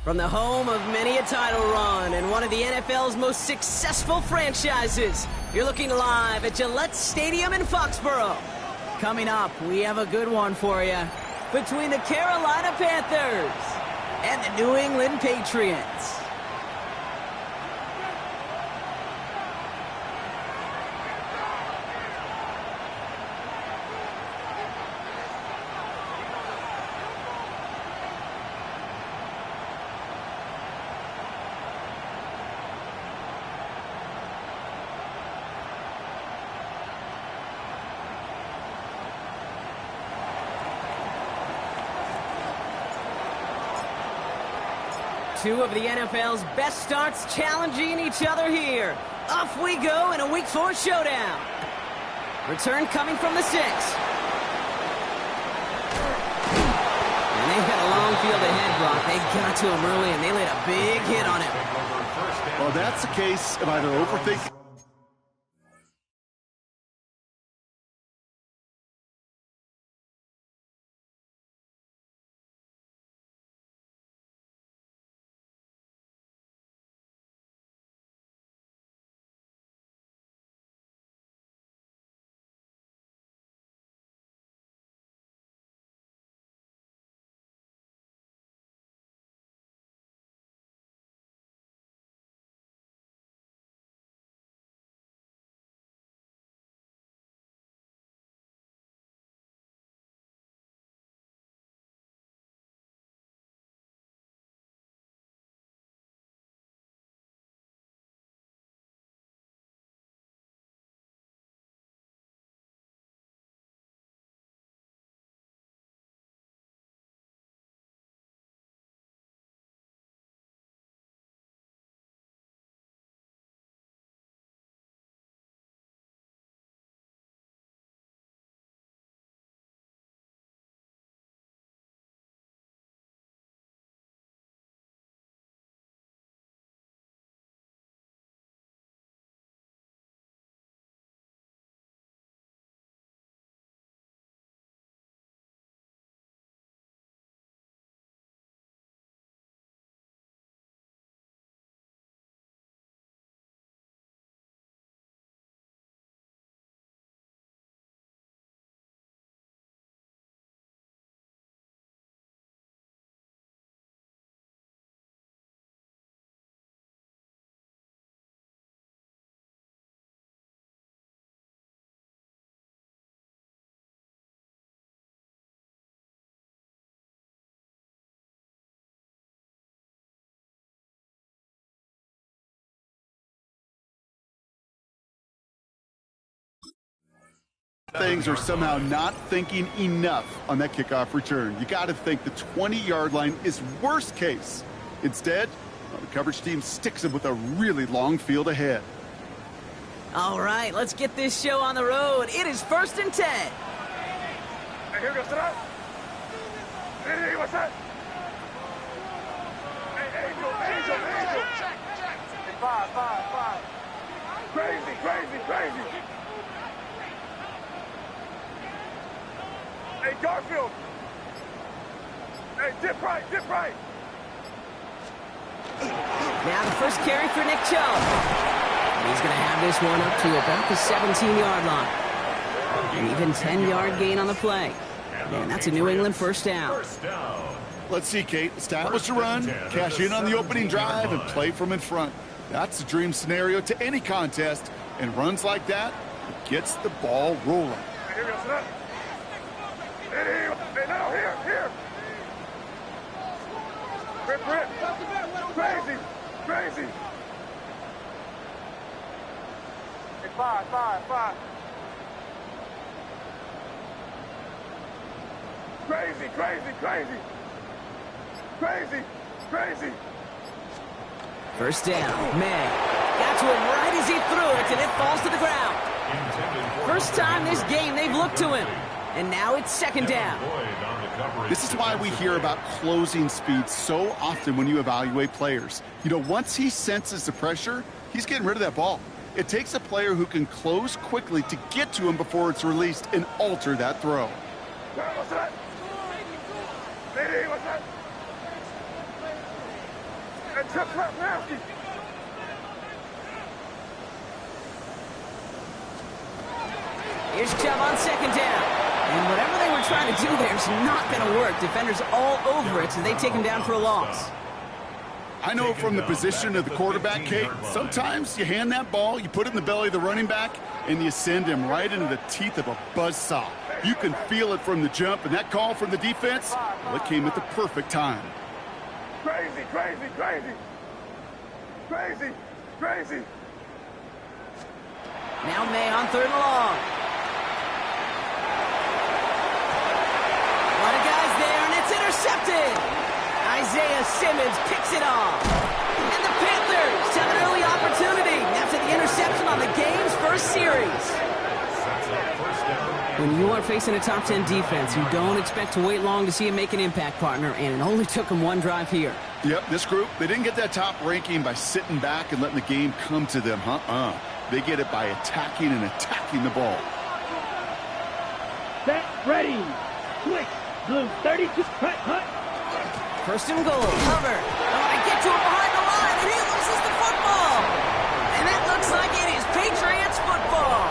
From the home of many a title run and one of the NFL's most successful franchises, you're looking live at Gillette Stadium in Foxborough. Coming up, we have a good one for you between the Carolina Panthers and the New England Patriots. Two of the NFL's best starts challenging each other here. Off we go in a Week 4 showdown. Return coming from the 6. And they've got a long field ahead, Brock. They got to him early, and they laid a big hit on him. Well, that's the case of either overthinking. Things are somehow not thinking enough on that kickoff return. You got to think the 20-yard line is worst case. Instead, the coverage team sticks them with a really long field ahead. All right, let's get this show on the road. It is 1st and 10. Hey, here goes that. Hey, what's that? Hey, Angel. Check. Hey, five. Crazy. Hey, Garfield. Hey, dip right. Now the first carry for Nick Chubb. And he's going to have this one up to about the 17-yard line. An even 10-yard gain on the play. And that's a New England first down. Let's see, Kate. Establish a run, cash in on the opening drive, and play from in front. That's the dream scenario to any contest. And runs like that, it gets the ball rolling. Here goes that. Hey, now, here. Rip. Crazy. Hey, five. Crazy. First down, May. Got to him right as he threw it, and it falls to the ground. First time this game they've looked to him. And now it's 2nd down. This is why we hear about closing speed so often when you evaluate players. You know, once he senses the pressure, he's getting rid of that ball. It takes a player who can close quickly to get to him before it's released and alter that throw. What's that? What's that? just left nasty. Here's Chubb on second down. And whatever they were trying to do there is not going to work. Defenders all over it, so they take him down for a loss. I know from the position of the quarterback, Kate, sometimes you hand that ball, you put it in the belly of the running back, and you send him right into the teeth of a buzzsaw. You can feel it from the jump, and that call from the defense, well, it came at the perfect time. Crazy, crazy, crazy. Crazy, crazy. Now May on third and long. A lot of guys there, and it's intercepted. Isaiah Simmons picks it off. And the Panthers have an early opportunity after the interception on the game's first series. When you are facing a top 10 defense, you don't expect to wait long to see him make an impact, partner, and it only took him one drive here. Yep, this group, they didn't get that top ranking by sitting back and letting the game come to them. They get it by attacking and attacking the ball. Set, ready, switch, blue 32, hut. First and goal, cover. Oh, they get to him behind the line, and he loses the football. And that looks like it is Patriots football.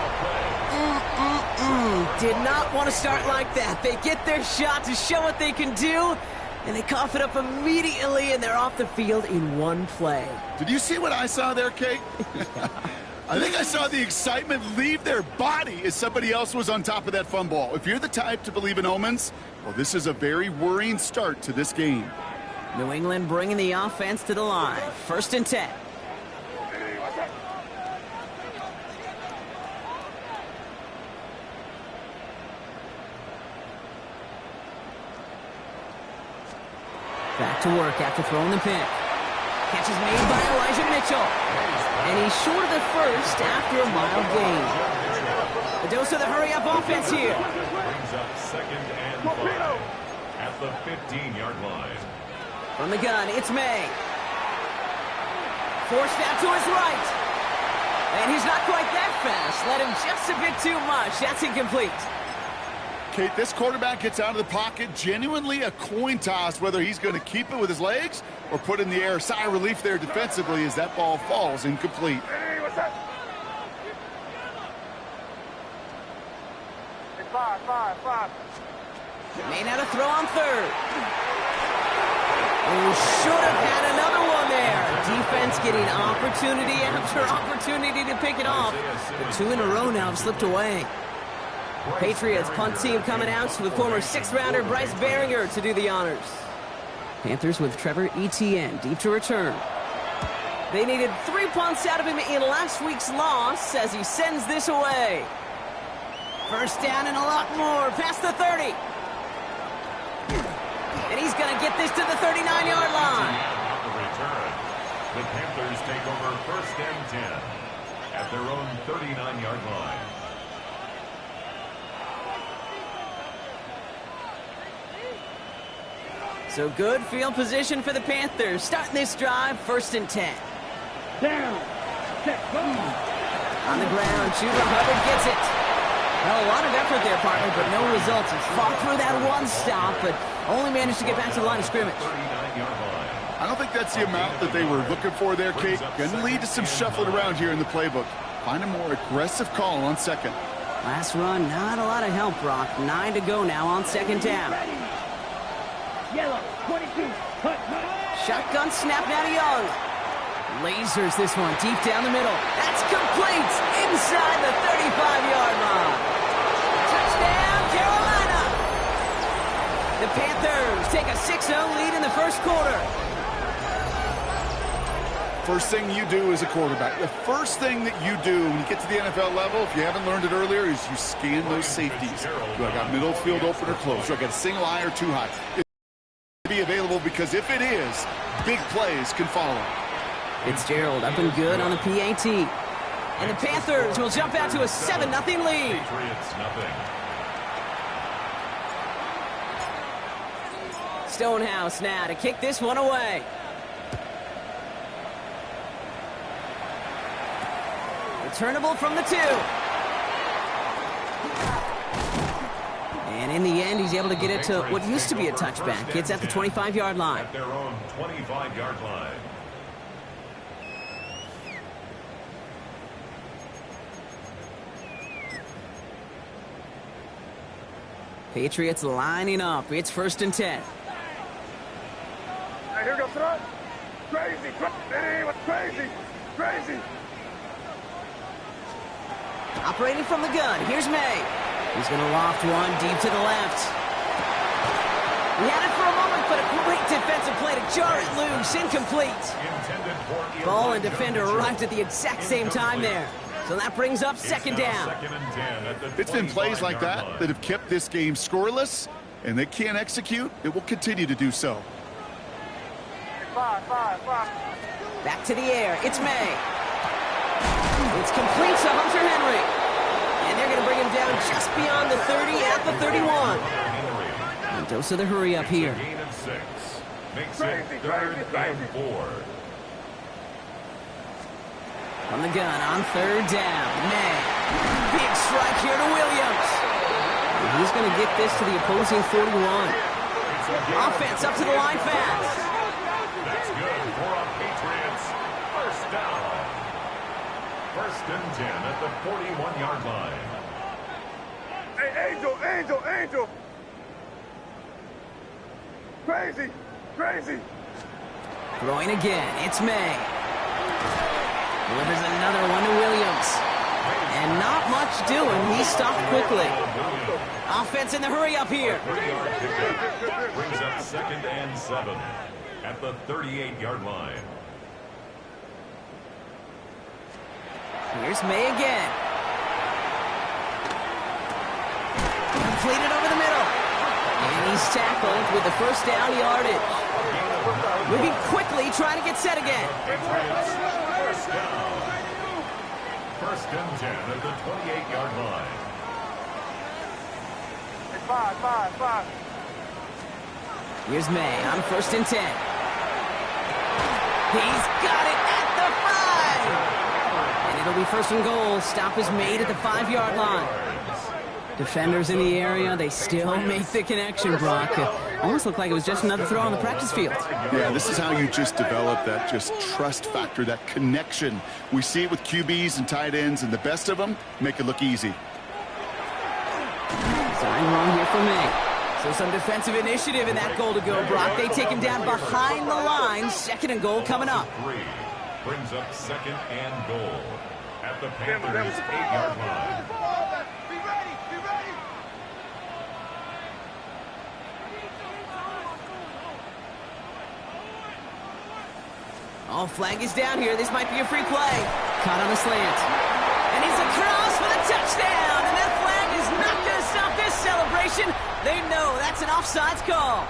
Did not want to start like that. They get their shot to show what they can do, and they cough it up immediately, and they're off the field in one play. Did you see what I saw there, Kate? I think I saw the excitement leave their body as somebody else was on top of that fun ball. If you're the type to believe in omens, well, this is a very worrying start to this game. New England bringing the offense to the line. First and 10. Back to work after throwing the pick. Catch is made by Elijah Mitchell. And he's short of the first after a mild gain. A dose of the hurry-up offense here. Brings up second and 5 at the 15-yard line. From the gun, it's May. Forced out to his right. And he's not quite that fast. Let him just a bit too much. That's incomplete. Kate, this quarterback gets out of the pocket, genuinely a coin toss whether he's going to keep it with his legs or put in the air. Sigh of relief there defensively as that ball falls incomplete. Hey, what's up? Hey, five. May not have throw on third. Oh, should have had another one there. Defense getting opportunity after opportunity to pick it off. The two in a row now have slipped away. Patriots punt team coming out with former sixth-rounder Bryce Behringer to do the honors. Panthers with Trevor Etienne deep to return. They needed 3 punts out of him in last week's loss as he sends this away. First down and a lot more past the 30. And he's going to get this to the 39-yard line. On the return, the Panthers take over first and 10 at their own 39-yard line. So good field position for the Panthers. Starting this drive, first and 10. Down, set, go. On the ground, Chuba Hubbard gets it. Well, a lot of effort there, partner, but no results. He's fought through that one stop, but only managed to get back to the line of scrimmage. 39-yard line. I don't think that's the amount that they were looking for there, Kate. Going to lead to some shuffling around here in the playbook. Find a more aggressive call on second. Last run, not a lot of help, Brock. 9 to go now on second down. Yellow, 22, hut. Shotgun snap now to Young. Lasers this one deep down the middle. That's complete inside the 35-yard line. Touchdown, Carolina. The Panthers take a 6-0 lead in the first quarter. First thing you do as a quarterback, the first thing that you do when you get to the NFL level, if you haven't learned it earlier, is you scan those safeties. Do I got middle field open or close? Do I got a single eye or too high? Be available, because if it is, big plays can follow. Fitzgerald up and good on the PAT. And the Panthers will jump out to a 7-0 lead. Patriots nothing. Stonehouse now to kick this one away. Returnable from the 2. And in the end, he's able to get it to what used to be a touchback. It's at the 25-yard line. At their own 25-yard line. Patriots lining up. It's 1st and 10. Hey, here goes front. Crazy. Hey, what's crazy? Crazy. Operating from the gun, here's May. He's going to loft one deep to the left. He had it for a moment, but a great defensive play to jar it loose. Incomplete. Ball and defender arrived at the exact same time there. So that brings up 2nd down. It's been plays like that that have kept this game scoreless, and they can't execute. It will continue to do so. Five. Back to the air, it's May. It's complete to Hunter Henry. And they're going to bring him down just beyond the 30 at the 31. And dose of the hurry up here. Gain of 6. Makes it 3rd and 4. On the gun on 3rd down. May. Big strike here to Williams. And he's going to get this to the opposing 41. Offense up to the line fast. That's good for a Patriots. 1st down. 1st and 10 at the 41-yard line. Hey, Angel. Crazy. Throwing again. It's May. Delivers another one to Williams. And not much doing. He stopped quickly. Offense in the hurry up here. 3-yard pickup brings up 2nd and 7 at the 38-yard line. Here's May again. Completed over the middle. And he's tackled with the 1st down yardage. Moving quickly, trying to get set again. Patriots, 1st down. 1st and 10 at the 28-yard line. Hey, five. Here's May on 1st and 10. He's got it at the 5. And it'll be 1st and goal. Stop is made at the 5-yard line. Defenders in the area, they still make the connection, Brock. Almost looked like it was just another throw on the practice field. Yeah, this is how you just develop that just trust factor, that connection. We see it with QBs and tight ends, and the best of them make it look easy. Sign wrong here for May. So some defensive initiative in that goal to go, Brock. They take him down behind the line. 2nd and goal coming up. 3 brings up 2nd and goal at the Panthers' 8-yard line. Oh, flag is down here. This might be a free play. Caught on the slant. And he's across for the touchdown. And that flag is not going to stop this celebration. They know that's an offsides call.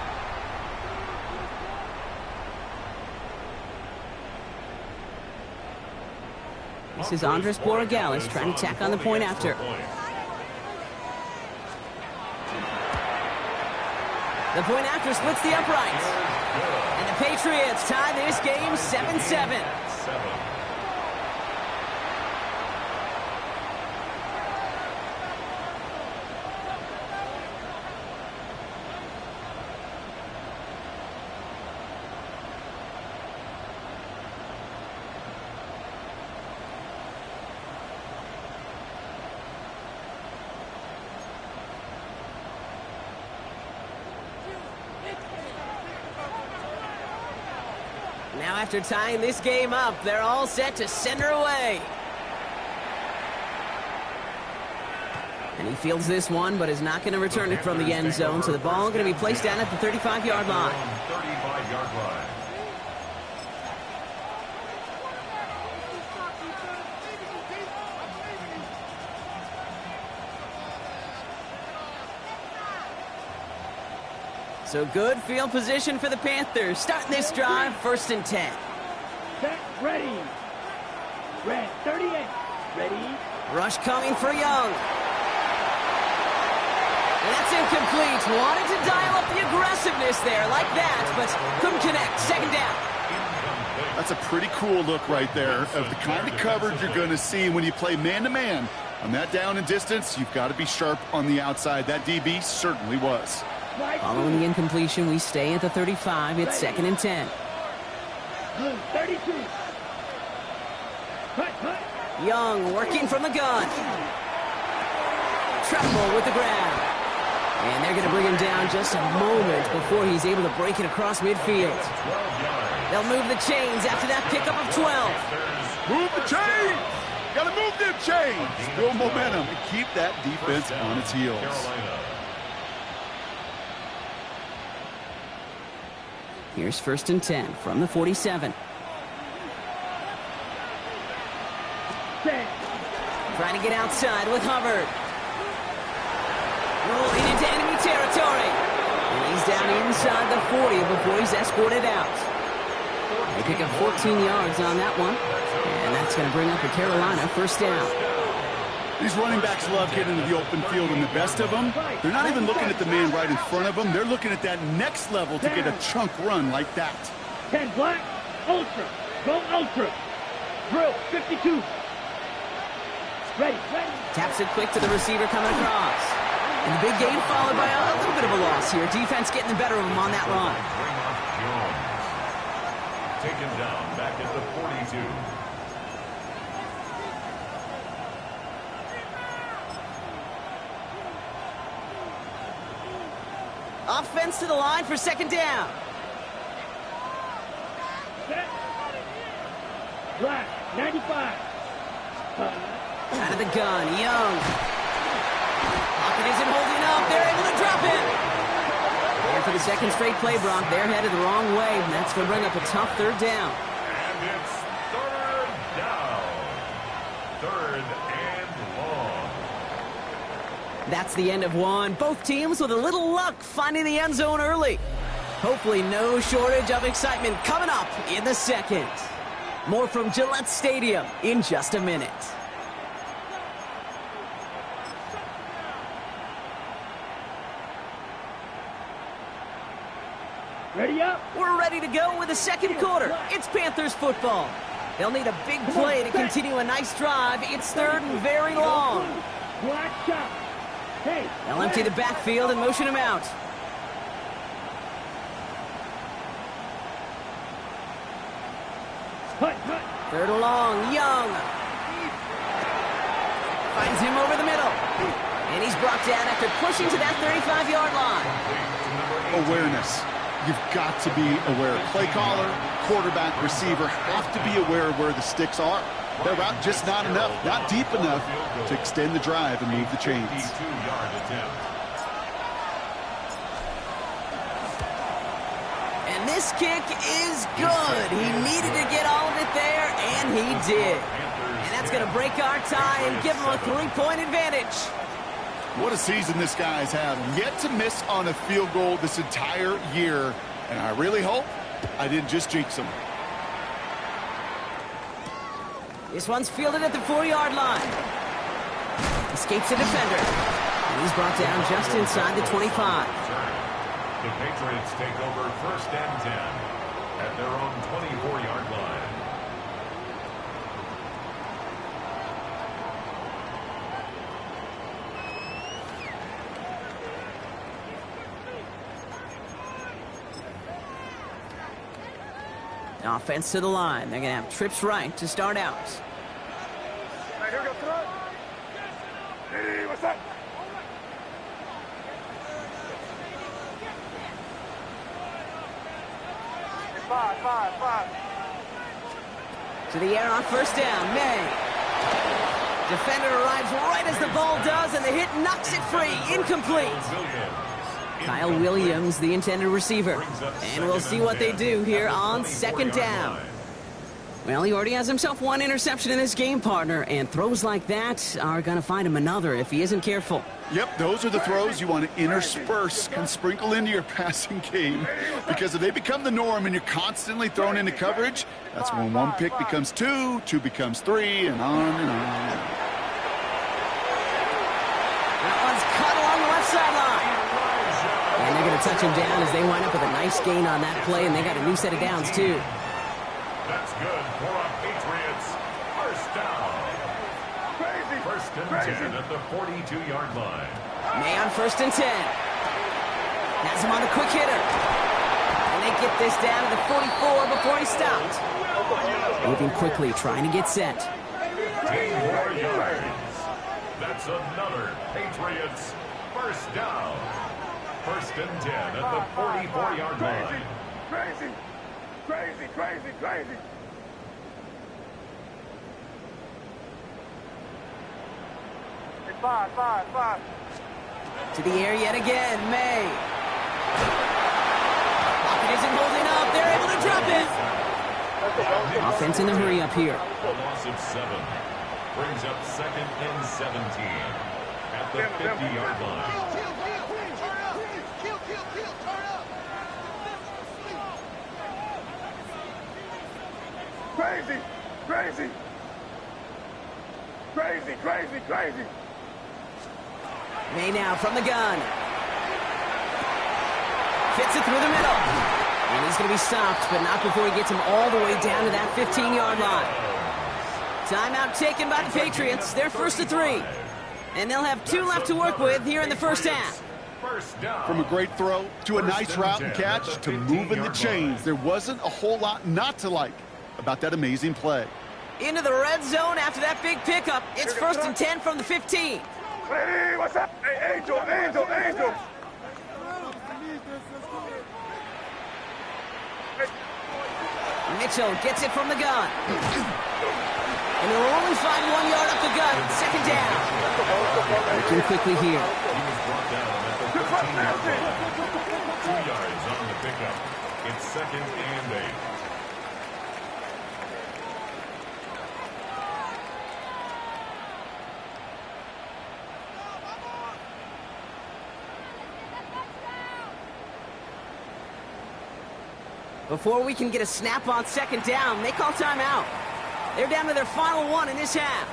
This is Andres Borregales trying to tack on the point after. The point after splits the uprights. And the Patriots tie this game 7-7. Now after tying this game up, they're all set to send her away. And he fields this one, but is not going to return it from the end zone, so the ball going to be placed down at the 35-yard line. 35-yard line. So good field position for the Panthers. Starting this drive, 1st and 10. Set, ready. Red, 38. Ready. Rush coming for Young. And that's incomplete. Wanted to dial up the aggressiveness there like that, but couldn't connect. 2nd down. That's a pretty cool look right there of the kind of coverage you're going to see when you play man-to-man. On that down and distance, you've got to be sharp on the outside. That DB certainly was. Following the incompletion, we stay at the 35. It's 2nd and 10. 32. Cut. Young working from the gun. Tremble with the grab. And they're going to bring him down just a moment before he's able to break it across midfield. They'll move the chains after that pickup of 12. Move the chains! Gotta move them chains! Build momentum and keep that defense on its heels. Here's 1st and 10 from the 47. Trying to get outside with Hubbard. Rolling into enemy territory. And he's down inside the 40 before he's escorted out. They pick up 14 yards on that one. And that's going to bring up a Carolina 1st down. These running backs love getting into the open field, and the best of them, they're not even looking at the man right in front of them. They're looking at that next level to get a chunk run like that. 10 black, ultra, go ultra. Drill, 52. Ready. Taps it quick to the receiver coming across. And the big gain followed by a little bit of a loss here. Defense getting the better of him on that run. Taken down back at the 42. Offense to the line for 2nd down. Set. Black, 95. Out of the gun, Young. Pocket isn't holding up. They're able to drop him. And for the 2nd straight play, Brock, they're headed the wrong way, and that's going to bring up a tough 3rd down. And it's 3rd down. 3rd and long. That's the end of one. Both teams with a little luck finding the end zone early. Hopefully no shortage of excitement coming up in the 2nd. More from Gillette Stadium in just a minute. Ready up. We're ready to go with the 2nd quarter. It's Panthers football. They'll need a big play to continue a nice drive. It's 3rd and very long. Black shot. Hey. They'll empty the backfield and motion him out. Hut. 3rd and long, Young. Finds him over the middle. And he's brought down after pushing to that 35-yard line. Awareness. You've got to be aware. Play caller, quarterback, receiver have to be aware of where the sticks are. Their route just not enough, not deep enough to extend the drive and move the chains. 82-yard attempt. And this kick is good. He needed to get all of it there, and he did. And that's going to break our tie and give him a 3-point advantage. What a season this guy's having. Yet to miss on a field goal this entire year. And I really hope I didn't just jinx him. This one's fielded at the 4-yard line. Escapes a defender. And he's brought down just inside the 25. The Patriots take over 1st and 10 at their own 24-yard line. Offense to the line. They're going to have trips right to start out. Right, here we go, throw. Hey, what's up? Five. To the air on 1st down. May. Defender arrives right as the ball does, and the hit knocks it free. Incomplete. Kyle Williams, the intended receiver. And we'll see what they do here on 2nd down. Well, he already has himself one interception in this game, partner, and throws like that are going to find him another if he isn't careful. Yep, those are the throws you want to intersperse and sprinkle into your passing game, because if they become the norm and you're constantly thrown into coverage, that's when one pick becomes two becomes three, and on and on. That one's cut along the left sideline. And they're going to touch him down as they wind up with a nice gain on that play, and they got a new set of downs, too. That's good for a Patriots 1st down. 1st and 10 at the 42-yard line. May on 1st and 10. Has him on the quick hitter. And they get this down to the 44 before he stopped. Moving quickly, trying to get set. 10 more yards. That's another Patriots 1st down. First and 10 at the 44-yard line. Crazy. Crazy, crazy, crazy. Five. To the air yet again, May. Pocket isn't holding up. They're able to drop it. Offense in a hurry up here. A loss of 7. Brings up second and 17 at the 50-yard line. Crazy, crazy. Crazy, crazy, crazy. May now from the gun. Fits it through the middle. And he's going to be stopped, but not before he gets him all the way down to that 15-yard line. Timeout taken by the Patriots. They're first to 3. And they'll have 2 left to work with here in the first half. From a great throw to a nice route and catch to moving the chains, there wasn't a whole lot not to like about that amazing play. Into the red zone after that big pickup. It's first and 10 from the 15. Hey, what's up? Hey, Angel. Mitchell gets it from the gun. And they'll only find 1 yard up the gut. Second down. Working quickly here. He was brought down at the 15-yard line. 2 yards on the pickup. It's second and 8. Before we can get a snap on second down, they call timeout. They're down to their final 1 in this half.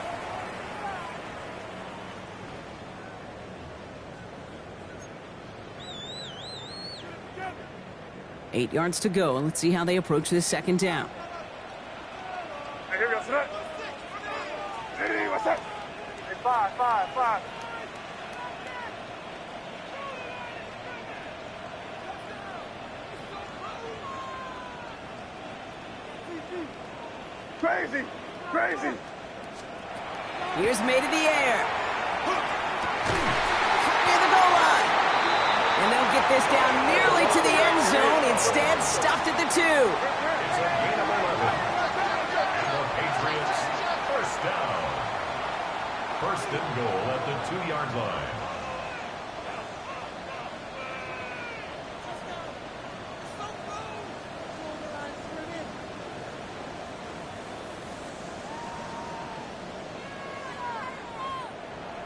Eight yards to go, and let's see how they approach this second down. Hey, here we go, Sonat. Hey, what's up? Hey, five. Crazy. Here's May to the air. Near the goal line. And they'll get this down nearly to the end zone. Instead, stopped at the 2. It's a gain of 11. And the Patriots first down. First and goal at the 2-yard line.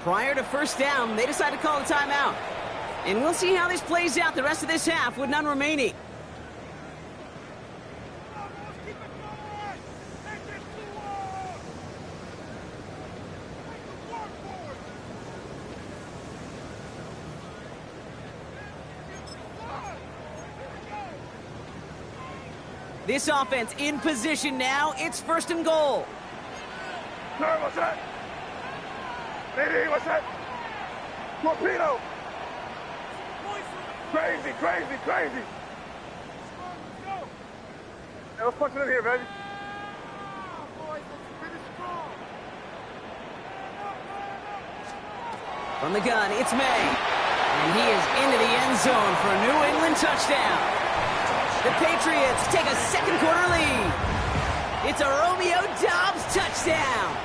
Prior to first down, they decide to call a timeout. And we'll see how this plays out the rest of this half with none remaining. This offense in position now. It's first and goal. Sir, what's that? Lady, what's that? Torpedo! Crazy. Hey, let's punch it in here, baby. From the gun, it's May. And he is into the end zone for a New England touchdown. The Patriots take a second quarter lead. It's a Romeo Doubs touchdown.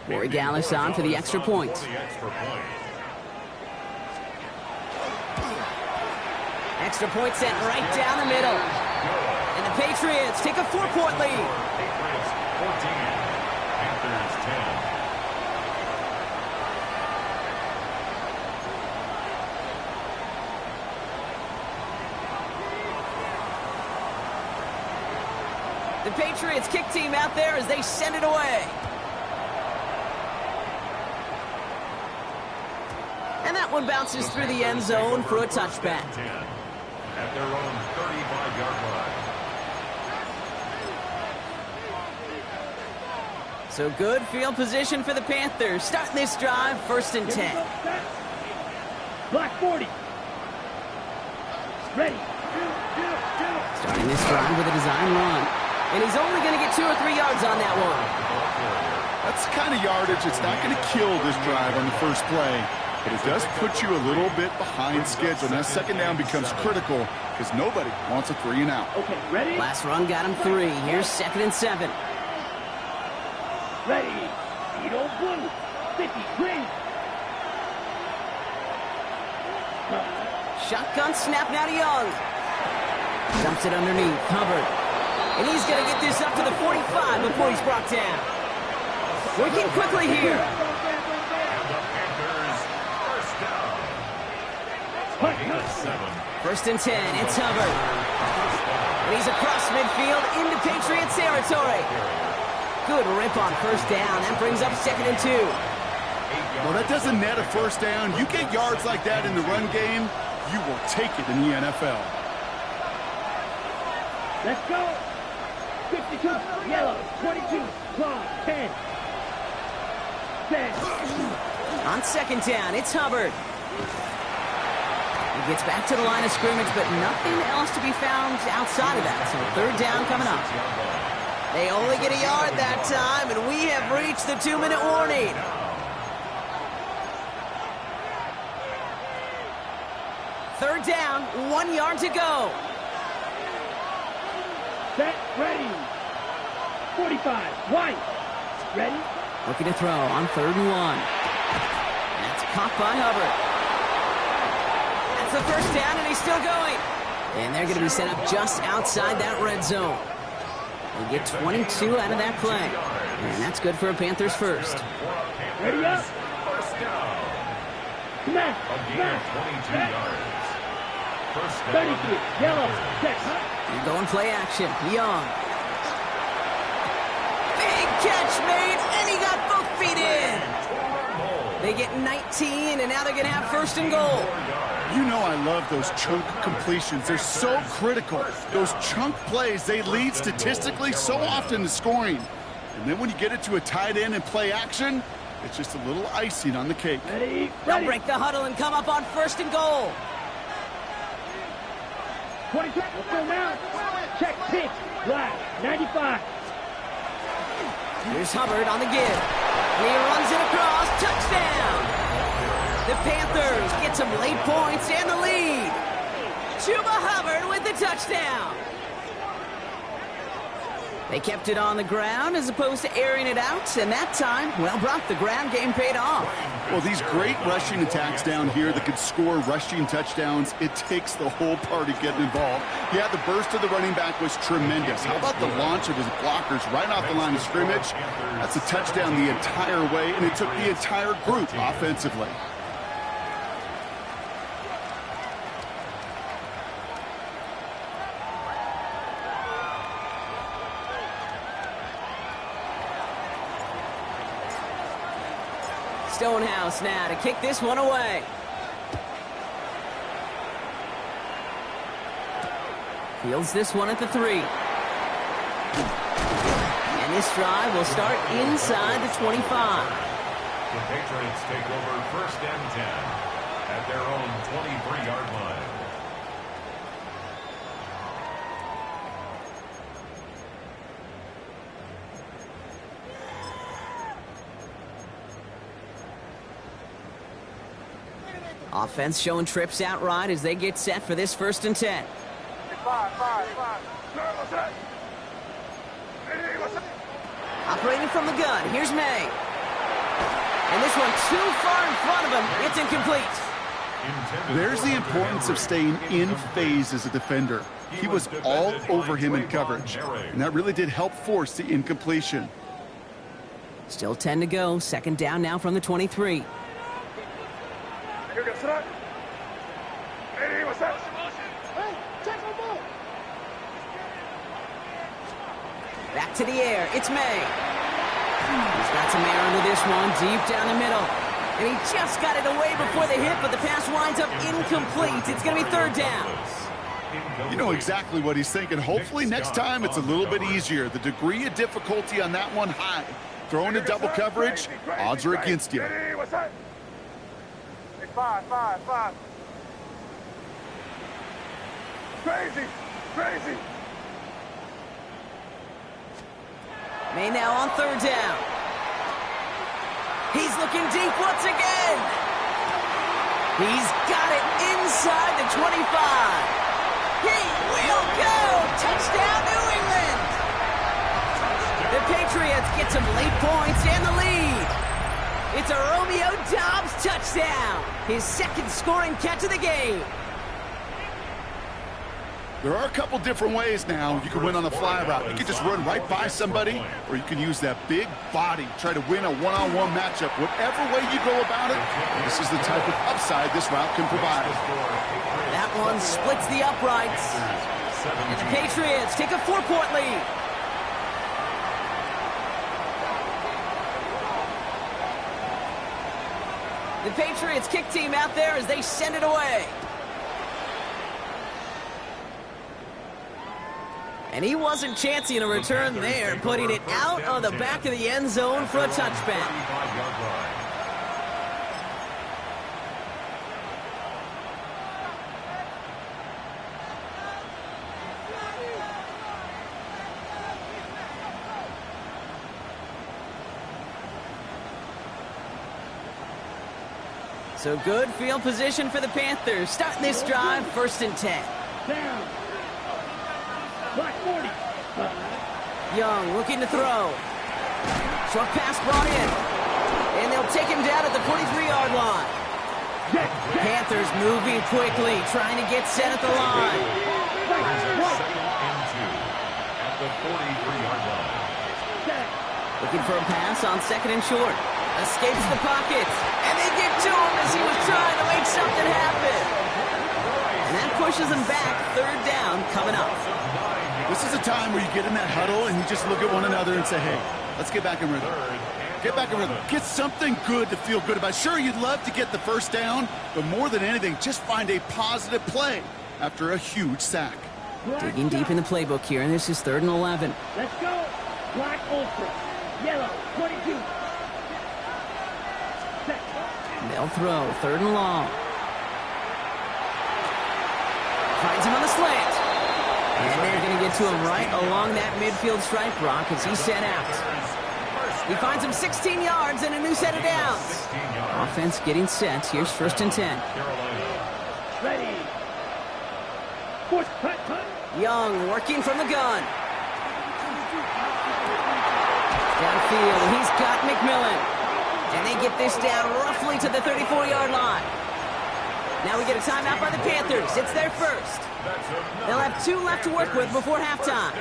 Corey Dallas on for the extra point. Extra point sent right down the middle. And the Patriots take a 4-point lead. Patriots 14, Panthers 10. The Patriots kick team out there as they send it away. And that one bounces through the end zone for a touchback. At their own 35-yard line. So good field position for the Panthers. Starting this drive, first and 10. Block 40. Ready. Starting this drive with a design run. And he's only going to get 2 or 3 yards on that one. That's the kind of yardage that's not going to kill this drive on the first play, but it does put you a little bit behind schedule. Now, second down becomes critical because nobody wants a 3 and out. Okay, ready? Last run got him 3. Here's 2nd and 7. Ready. Speedo blue. 50 green. Shotgun snap now to Young. Dumps it underneath. Hubbard. And he's going to get this up to the 45 before he's brought down. Working quickly here. And the Panthers, first down. 1st and 10. It's Hubbard. And he's across midfield into Patriot territory. Good rip on 1st down. That brings up 2nd and 2. Well, that doesn't net a 1st down. You get yards like that in the run game, you will take it in the NFL. Let's go. 52, yellow, 22, claw, 10. 10. On 2nd down, it's Hubbard. He gets back to the line of scrimmage, but nothing else to be found outside of that. So 3rd down coming up. They only get a yard that time, and we have reached the 2-minute warning. Third down, 1 yard to go. Set, ready. 45, white. Ready? Looking to throw on 3rd and 1. That's caught by Hubbard. That's the 1st down, and he's still going. And they're going to be set up just outside that red zone. They get 22 out of that play. And that's good for a Panthers first. Ready up. First down. Smash. A gain of 22 yards. First down. 33, yellow, set. You're going play action. Young. Big catch made, and he got both feet in. They get 19, and now they're going to have 1st and goal. You know I love those chunk completions. They're so critical. Those chunk plays, they lead statistically so often to scoring. And then when you get it to a tight end and play action, it's just a little icing on the cake. Ready, They'll ready. break the huddle and come up on 1st and goal. 22, let's go now. Check, pitch, flag, 95. Here's Hubbard on the give. And he runs it across. Touchdown! The Panthers get some late points and the lead. Chuba Hubbard with the touchdown. They kept it on the ground as opposed to airing it out, and that time, well, Brock, the ground game paid off. Well, these great rushing attacks down here that could score rushing touchdowns, it takes the whole party getting involved. Yeah, the burst of the running back was tremendous. How about the launch of his blockers right off the line of scrimmage? That's a touchdown the entire way, and it took the entire group offensively. Stonehouse now to kick this one away. Fields this one at the 3. And this drive will start inside the 25. The Patriots take over 1st and 10 at their own 23-yard line. Offense showing trips out right as they get set for this 1st and 10. 5. What's that? Operating from the gun, here's May. And this one too far in front of him. It's incomplete. There's the importance of staying in phase as a defender. He was all over him in coverage, and that really did help force the incompletion. Still 10 to go. 2nd down now from the 23. What's that? Back to the air. It's May. He's got some air under this one, deep down the middle. And he just got it away before the hit, but the pass winds up incomplete. It's going to be 3rd down. You know exactly what he's thinking. Hopefully next time it's a little bit easier. The degree of difficulty on that one high. Throwing to double coverage, odds are against you. What's that? 5. Crazy. May now on third down. He's looking deep once again. He's got it inside the 25. He will go. Touchdown, New England. The Patriots get some late points and the lead. It's a Romeo Doubs touchdown. His second scoring catch of the game. There are a couple different ways now you can win on the fly route. You can just run right by somebody, or you can use that big body, try to win a one-on-one matchup. Whatever way you go about it, this is the type of upside this route can provide. That one splits the uprights. And the Patriots take a 4-point lead. The Patriots kick team out there as they send it away. And he wasn't chancing a return there, putting it out on the back of the end zone for a touchback. So good field position for the Panthers. Starting this drive, 1st and 10. Down. Black 40. Young looking to throw. Short pass brought in. And they'll take him down at the 43-yard line. Panthers moving quickly, trying to get set at the line. At the 43-yard line. Looking for a pass on 2nd and short. Escapes the pocket. And they get to him as he was trying to make something happen. And that pushes him back. 3rd down coming up. This is a time where you get in that huddle and you just look at one another and say, hey, let's get back in rhythm. Get back in rhythm. Get something good to feel good about. Sure, you'd love to get the 1st down, but more than anything, just find a positive play after a huge sack. Digging deep in the playbook here, and this is 3rd and 11. Let's go. Black ultra. Yellow 22. They'll throw 3rd and long. Finds him on the slant. And they're going to get to him right along that midfield stripe, Brock, as he's sent out. He finds him 16 yards and a new set of downs. Offense getting set. Here's 1st and 10. Ready. Push, cut, cut. Young working from the gun. Downfield, he's got McMillan. And they get this down roughly to the 34-yard line. Now we get a timeout by the Panthers. It's their first. They'll have 2 left to work with before halftime.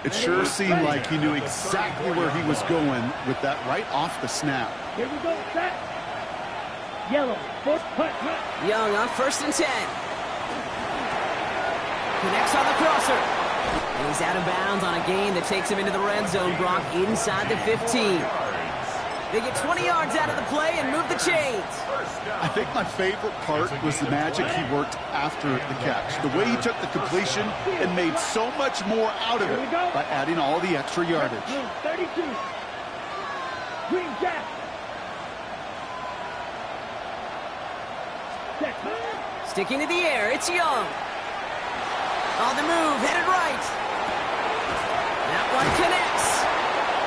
It sure seemed like he knew exactly where he was going with that right off the snap. Here we go, set. Yellow, push, cut, cut. Young on 1st and 10. Connects on the crosser. And he's out of bounds on a gain that takes him into the red zone, Brock, inside the 15. They get 20 yards out of the play and move the chains. I think my favorite part was the magic he worked after the catch. The way he took the completion and made so much more out of it by adding all the extra yardage. 32. Green jack. Sticking to the air, it's Young. On the move, headed right. That one connects.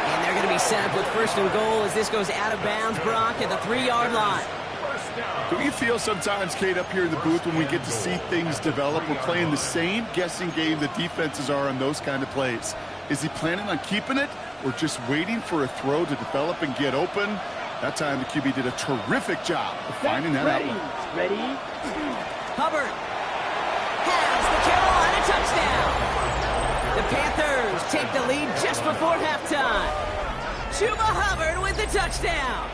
And they're going to be set up with 1st and goal as this goes out of bounds, Brock, at the 3-yard line. Do you feel sometimes, Kate, up here in the booth when we get to see things develop? We're playing the same guessing game the defenses are on those kind of plays. Is he planning on keeping it or just waiting for a throw to develop and get open? That time the QB did a terrific job of finding that outlet. Ready? Hubbard has the Carolina touchdown. The Panthers take the lead just before halftime. Chuba Hubbard with the touchdown.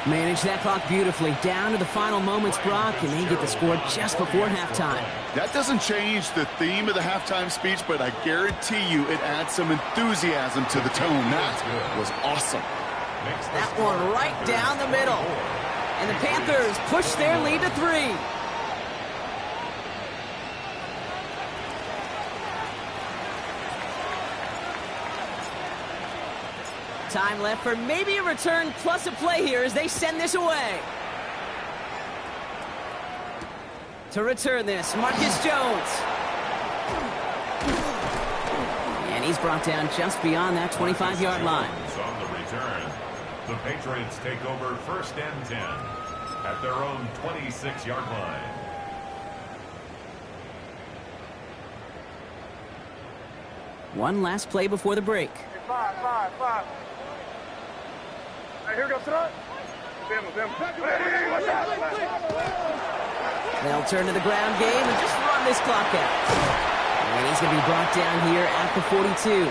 Manage that clock beautifully. Down to the final moments, Brock, and they get the score just before halftime. That doesn't change the theme of the halftime speech, but I guarantee you it adds some enthusiasm to the tone. That was awesome. That one right down the middle. And the Panthers push their lead to 3. Time left for maybe a return plus a play here as they send this away. To return this, Marcus Jones. He's brought down just beyond that 25-yard line. On the return, the Patriots take over 1st and 10 at their own 26-yard line. One last play before the break. Five. Hey, here we go, son. They'll turn to the ground game and just run this clock out. And he's going to be brought down here at the 42.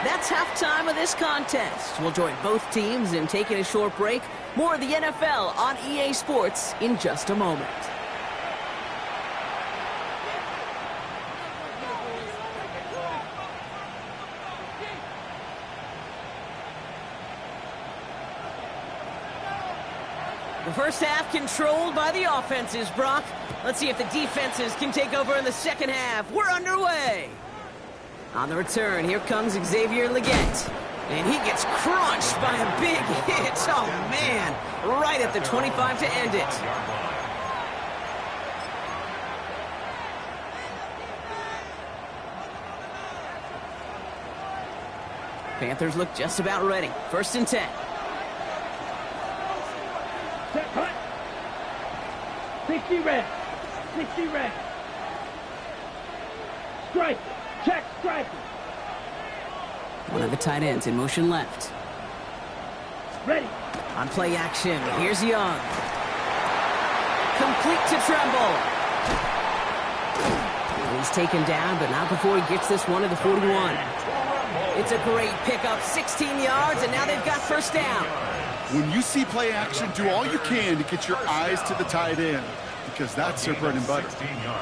That's halftime of this contest. We'll join both teams in taking a short break. More of the NFL on EA Sports in just a moment. The first half controlled by the offenses, Brock. Let's see if the defenses can take over in the second half. We're underway. On the return, here comes Xavier Legette. And he gets crunched by a big hit. Oh, man. Right at the 25 to end it. Panthers look just about ready. 1st and 10. Set, cut. 60 red. 60 red. Strike. Check, strike. One of the tight ends in motion left. Ready. On play action, here's Young. Complete to Tremble. He's taken down, but not before he gets this one to the 41. It's a great pickup, 16 yards, and now they've got 1st down. When you see play action, do all you can to get your eyes to the tight end, because that's their bread and butter.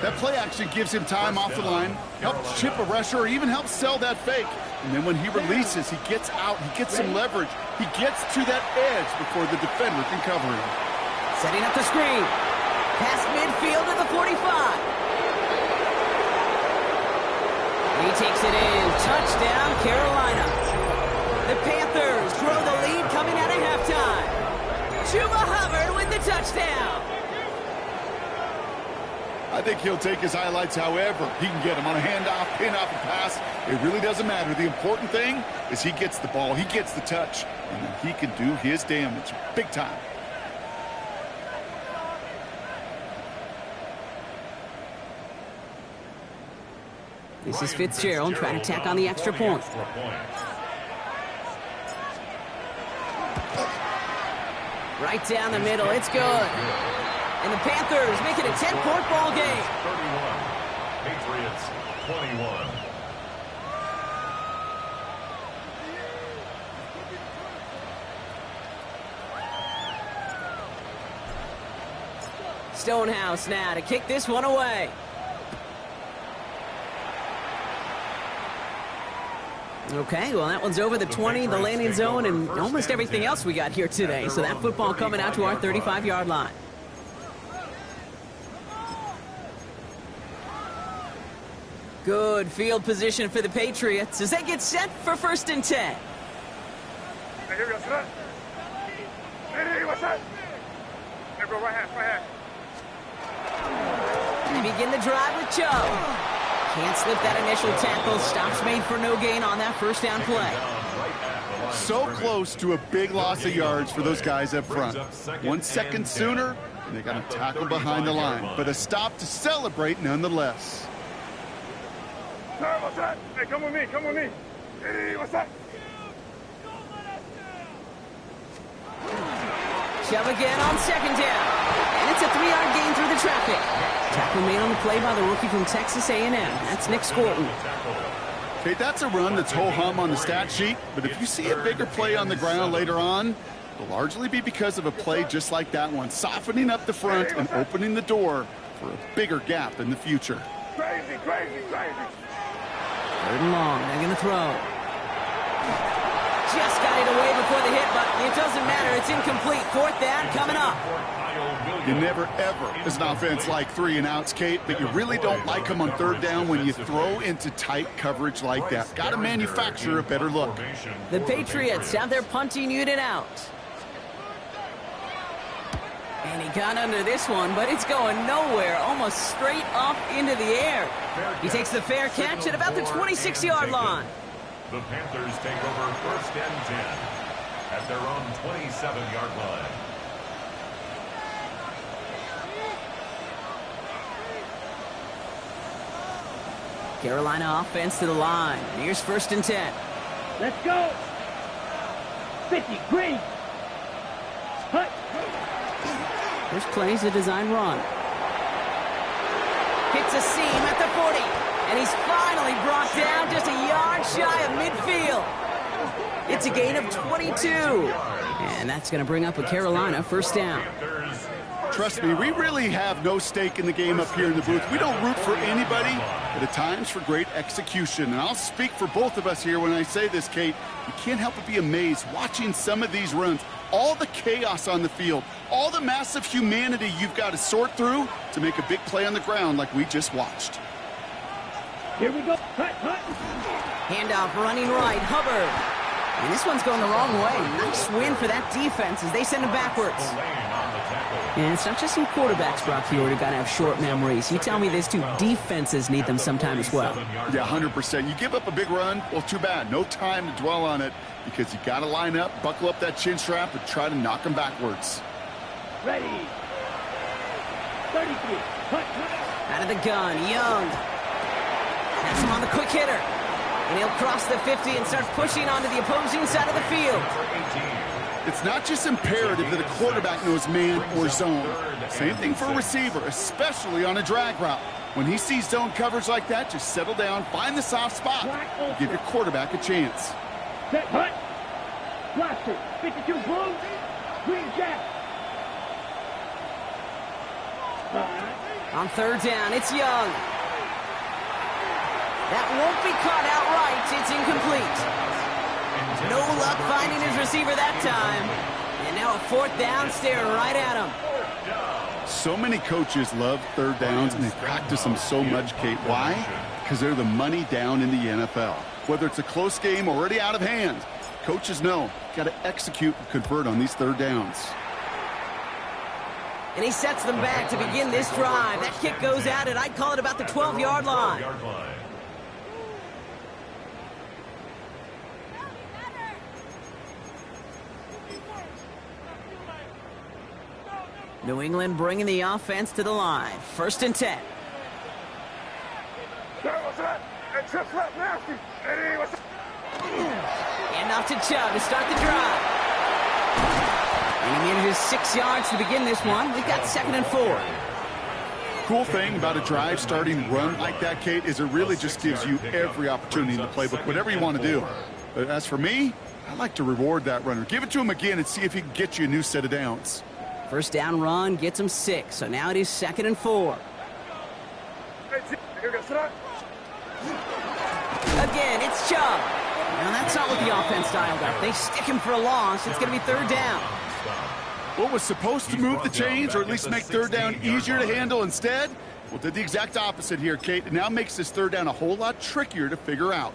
That play action gives him time off the line, helps chip a rusher, or even helps sell that fake. And then when he releases, he gets out, he gets some leverage. He gets to that edge before the defender can cover him. Setting up the screen. Past midfield to the 45. He takes it in. Touchdown, Carolina. The Panthers grow the lead coming out of halftime. Chuba Hubbard with the touchdown. I think he'll take his highlights however he can get them on a handoff, pin-off, and pass. It really doesn't matter. The important thing is he gets the ball, he gets the touch, and then he can do his damage big time. This is Fitzgerald trying to tack on the extra point. Right down the middle, it's good. And the Panthers make it a 10-point ball game. 31, Patriots 21. Stonehouse now to kick this one away. Okay, well, that one's over the 20, the landing zone, and almost everything else we got here today. So that football coming out to our 35-yard line. Good field position for the Patriots as they get set for 1st and 10. Hey, here we go, son. Hey, what's that? Hey, bro, right hand. They begin the drive with Joe. Can't slip that initial tackle. Stops made for no gain on that 1st down play. So close to a big loss of yards for those guys up front. 1 second sooner, and they got a tackle behind the line. But a stop to celebrate nonetheless. Sir, what's that? Hey, come with me. Hey, what's that? Shove again on 2nd down. And it's a 3-yard gain through the traffic. Tackle made on the play by the rookie from Texas A&M. That's Nick Scorton. Okay, that's a run that's ho-hum on the stat sheet, but if you see a bigger play on the ground later on, it'll largely be because of a play just like that one, softening up the front and opening the door for a bigger gap in the future. Crazy. 3rd and long. They're going to throw. Just got it away before the hit, but it doesn't matter. It's incomplete. 4th down coming up. You never, ever, as an offense, like 3-and-outs, Kate, but you really don't like them on 3rd down when you throw into tight coverage like that. Got to manufacture a better look. The Patriots have their punting unit out. And he got under this one, but it's going nowhere, almost straight up into the air. He takes the fair catch at about the 26-yard line. The Panthers take over 1st and 10 at their own 27-yard line. Carolina offense to the line. Here's 1st and 10. Let's go. 50, green. Hut. This plays a design run. Hits a seam at the 40. And he's finally brought down just a yard shy of midfield. It's a gain of 22. And that's going to bring up a Carolina 1st down. Trust me, we really have no stake in the game up here in the booth. We don't root for anybody, but at times for great execution. And I'll speak for both of us here when I say this, Kate. You can't help but be amazed watching some of these runs. All the chaos on the field, all the massive humanity you've got to sort through to make a big play on the ground like we just watched. Here we go. Hut, hut. Handoff running right, Hubbard. And this one's going the wrong way. Nice win for that defense as they send him backwards. And it's not just in quarterbacks, Brock, you already got to have short memories. You tell me these two defenses need them sometime as well. Yeah, 100%. You give up a big run, well, too bad. No time to dwell on it because you got to line up, buckle up that chin strap, and try to knock them backwards. Ready. 33. Hut, hut. Out of the gun, Young. Has him on the quick hitter. And he'll cross the 50 and start pushing onto the opposing side of the field. It's not just imperative that a quarterback knows man or zone. Same thing for a receiver, especially on a drag route. When he sees zone coverage like that, just settle down, find the soft spot, and give your quarterback a chance. Set, hut. Blaster. 52 blue. Green jack. On 3rd down, it's Young. That won't be caught outright. It's incomplete. No luck finding his receiver that time. And now a 4th down staring right at him. So many coaches love 3rd downs, and they practice them so much, Kate. Why? Because they're the money down in the NFL. Whether it's a close game already out of hand, coaches know got to execute and convert on these 3rd downs. And he sets them back to begin this drive. That kick goes out, and I'd call it about the 12-yard line. New England bringing the offense to the line. 1st and 10. And Chubb's left nasty. Eddie, what's up? And off to Chubb to start the drive. And he manages 6 yards to begin this one. We've got 2nd and 4. Cool thing about a drive starting run like that, Kate, is it really just gives you every opportunity in the playbook, whatever you want to do. But as for me, I like to reward that runner. Give it to him again and see if he can get you a new set of downs. 1st down run gets him 6. So now it is 2nd and 4. Again, it's Chubb. Now that's not what the offense dialed up. They stick him for a loss. It's going to be 3rd down. What was supposed to move the chains or at least make 3rd down easier to handle instead? Well, did the exact opposite here, Kate. It now makes this 3rd down a whole lot trickier to figure out.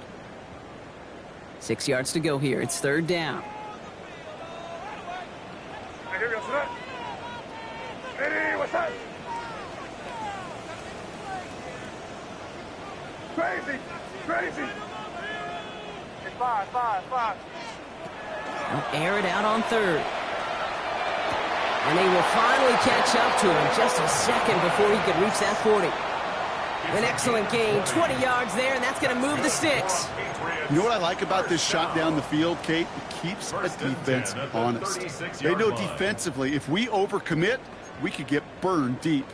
6 yards to go here. It's 3rd down. Eddie, what's up? Crazy. It's 5. They'll air it out on 3rd. And they will finally catch up to him just a second before he could reach that 40. An excellent gain, 20 yards there, and that's going to move the sticks. You know what I like about this shot down the field, Kate? It keeps a defense honest. They know defensively, if we overcommit, we could get burned deep.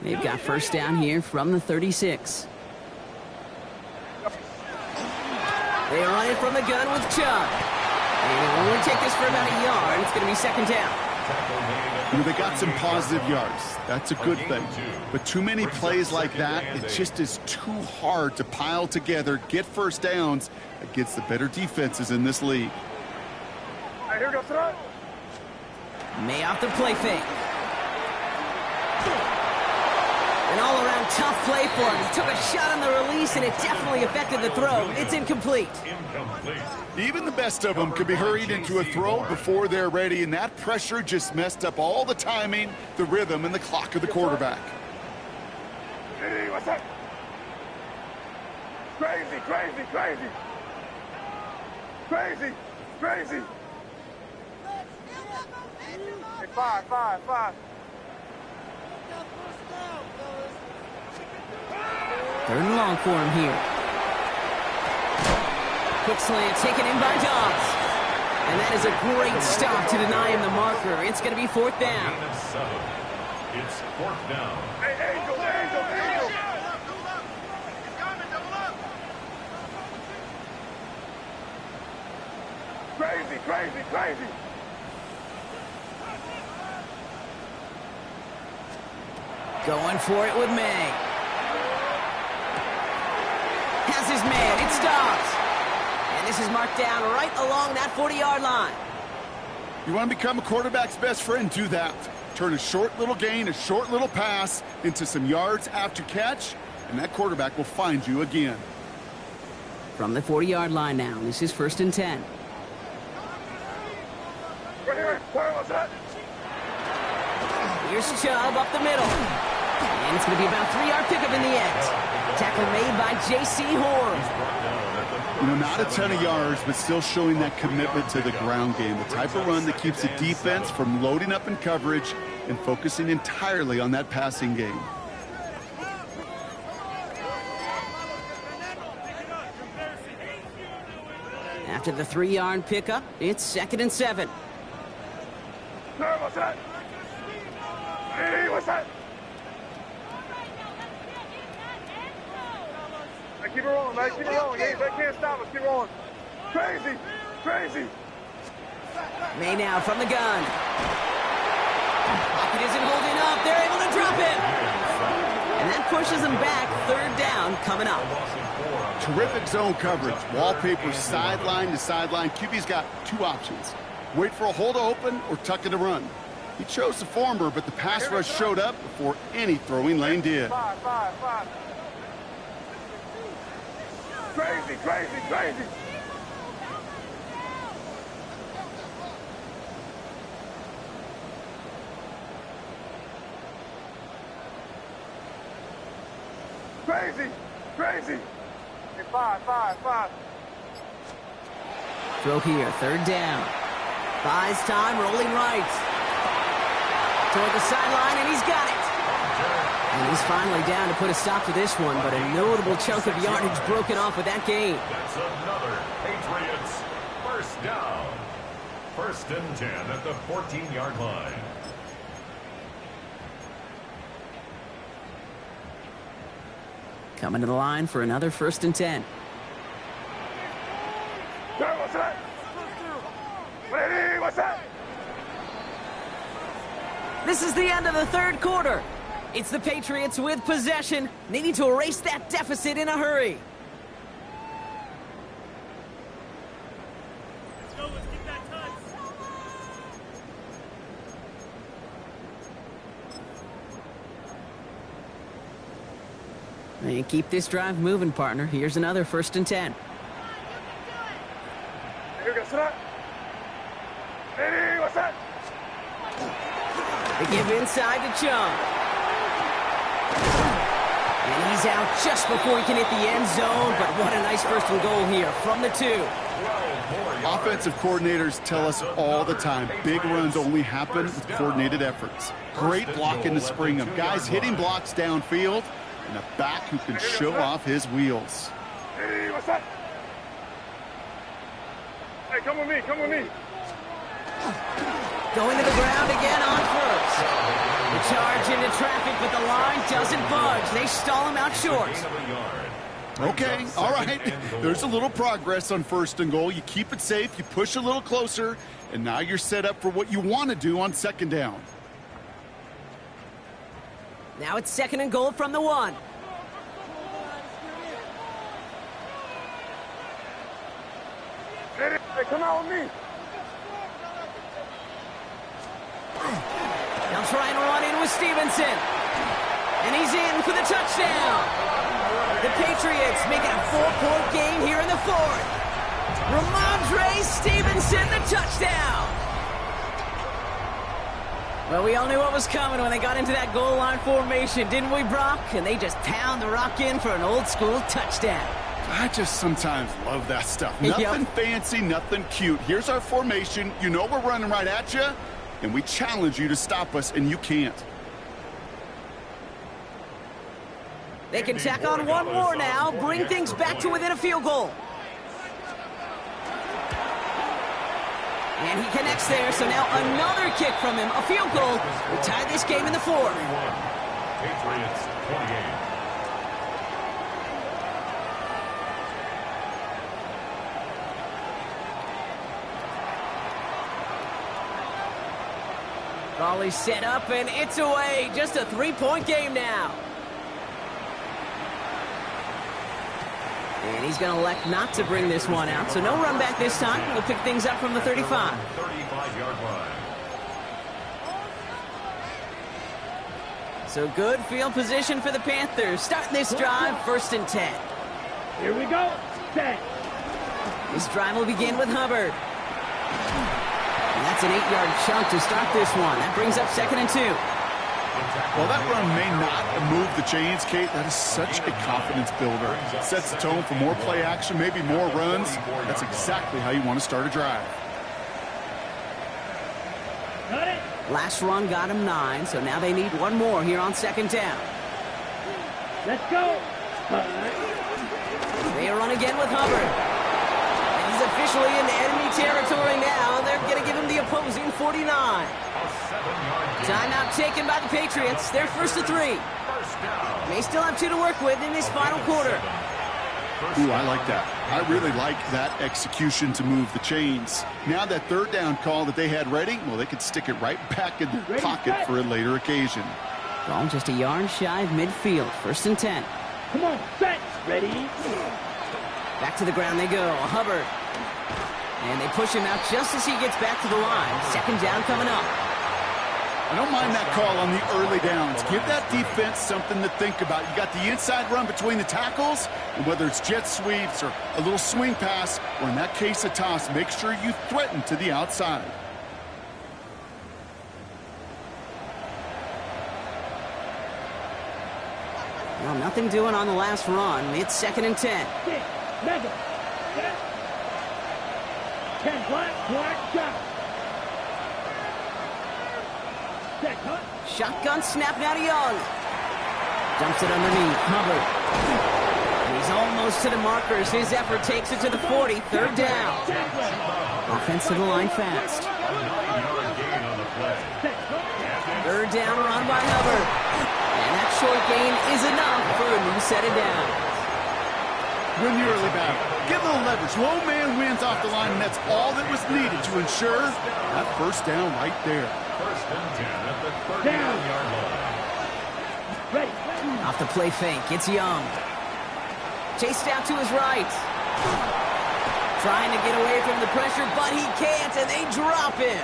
They've got 1st down here from the 36. They run it from the gun with Chubb. And they'll only take this for about a yard. It's going to be 2nd down. You know, they got some positive yards. That's a good thing. But too many plays like that, it just is too hard to pile together, get 1st downs against the better defenses in this league. Hey, here we go, throw. May off the play fake. An all-around tough play for him. He took a shot on the release, and it definitely affected the throw. It's incomplete. Even the best of them could be hurried into a throw before they're ready, and that pressure just messed up all the timing, the rhythm, and the clock of the quarterback. Hey, what's that? Crazy, crazy, crazy. Crazy, crazy. Hey, five. 3rd and long for him here. Quick slant taken in by Dobbs. And that is a great stop to deny him the marker. It's going to be 4th down. It's 4th down. Hey, Angel. Crazy. Going for it with May. Has his man. It's Dobbs. And this is marked down right along that 40-yard line. You want to become a quarterback's best friend? Do that. Turn a short little gain, a short little pass into some yards after catch, and that quarterback will find you again. From the 40-yard line now, this is 1st and 10. Right here. What's that? Here's Chubb up the middle. And it's going to be about a 3-yard pickup in the end. Tackle made by J.C. Horn. You know, not a ton of yards, but still showing that commitment to the ground game. The type of run that keeps the defense from loading up in coverage and focusing entirely on that passing game. After the 3-yard pickup, it's 2nd and 7. What's that? Hey, what's that? Hey, keep it rolling, man. Keep it rolling. Hey, they can't stop us. Keep rolling. Crazy. May now from the gun. Pocket isn't holding up. They're able to drop it. And that pushes them back. 3rd down coming up. Terrific zone coverage. Wallpaper sideline to sideline. QB's got 2 options. Wait for a hole to open or tuck it to run. He chose the former, but the pass rush showed up before any throwing lane did. Five. Crazy. Hey, 5. Throw here, 3rd down. Buys time, rolling right. Toward the sideline, and he's got it. And he's finally down to put a stop to this one, but a notable chunk of yardage broken off with that gain. That's another Patriots 1st down. 1st and 10 at the 14-yard line. Coming to the line for another 1st and 10. What's that? Hey, what's that? This is the end of the 3rd quarter. It's the Patriots with possession, needing to erase that deficit in a hurry. Let's get that touch. And keep this drive moving, partner. Here's another 1st and 10. Here goes that. Hey, what's that? They give inside to Chung. And he's out just before he can hit the end zone, but what a nice 1st and goal here from the 2. Offensive coordinators tell us all the time, big runs only happen with coordinated efforts. Great block in the spring of guys hitting blocks downfield and a back who can show off his wheels. Hey, what's that? Hey, come with me. Going to the ground again on 1st. The charge into traffic, but the line doesn't budge. They stall him out short. Okay, all right. There's a little progress on 1st and goal. You keep it safe, you push a little closer, and now you're set up for what you want to do on 2nd down. Now it's 2nd and goal from the 1. Hey, come out with me. They'll try and run in with Stevenson. And he's in for the touchdown. The Patriots make it a 4-point game here in the fourth. Ramondre Stevenson, the touchdown. Well, we all knew what was coming when they got into that goal line formation, didn't we, Brock? And they just pound the rock in for an old-school touchdown. I just sometimes love that stuff. Nothing fancy, nothing cute. Here's our formation. You know we're running right at you, and we challenge you to stop us, and you can't. They can tack on one more now, bring things back to within a field goal. And he connects there, so now another kick from him, a field goal. We tie this game in the fourth. Patriots 28. Volley set up, and it's away. Just a 3-point game now. And he's going to elect not to bring this one out, so no run back this time. We'll pick things up from the 35. 35-yard line. So good field position for the Panthers. Starting this drive, 1st and 10. Here we go. Set. This drive will begin with Hubbard. And that's an 8-yard chunk to start this one. That brings up 2nd and 2. Well, that run may not move the chains, Kate. That is such a confidence builder. It sets the tone for more play action, maybe more runs. That's exactly how you want to start a drive. Got it. Last run got him 9, so now they need one more here on 2nd down. Let's go. They run again with Hubbard. And he's officially in enemy territory now. They're going to give him the opposing 49. Timeout taken by the Patriots. They're 1st and 3. They still have 2 to work with in this final quarter. Ooh, I like that. I really like that execution to move the chains. Now that 3rd down call that they had ready, well, they could stick it right back in their pocket for a later occasion. Ball just a yard shy of midfield. 1st and 10. Come on, set. Ready. Back to the ground they go. Hubbard. And they push him out just as he gets back to the line. 2nd down coming up. I don't mind that call on the early downs. Give that defense something to think about. You got the inside run between the tackles, and whether it's jet sweeps or a little swing pass, or in that case a toss, make sure you threaten to the outside. Well, nothing doing on the last run. It's 2nd and 10. Mega. 10 black shot. Shotgun snap now to Young. Dumps it underneath. Hubbard. And he's almost to the markers. His effort takes it to the 40. 3rd down. Offense to the line fast. 3rd down run by Hubbard. And that short gain is enough for a new set of downs. Win the early battle. Get a little leverage. Low man wins off the line, and that's all that was needed to ensure that 1st down right there. 1st and 10 at the 39-yard line. Ready. Off the play fake. It's Young. Chased out to his right. Trying to get away from the pressure, but he can't, and they drop him.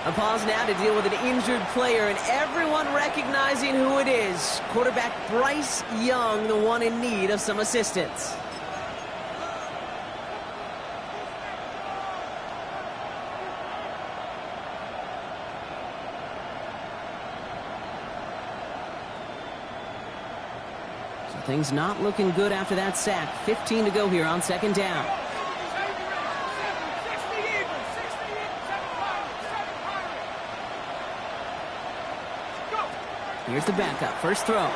A pause now to deal with an injured player, and everyone recognizing who it is. Quarterback Bryce Young, the one in need of some assistance. So things not looking good after that sack. 15 to go here on 2nd down. Here's the backup. 1st throw.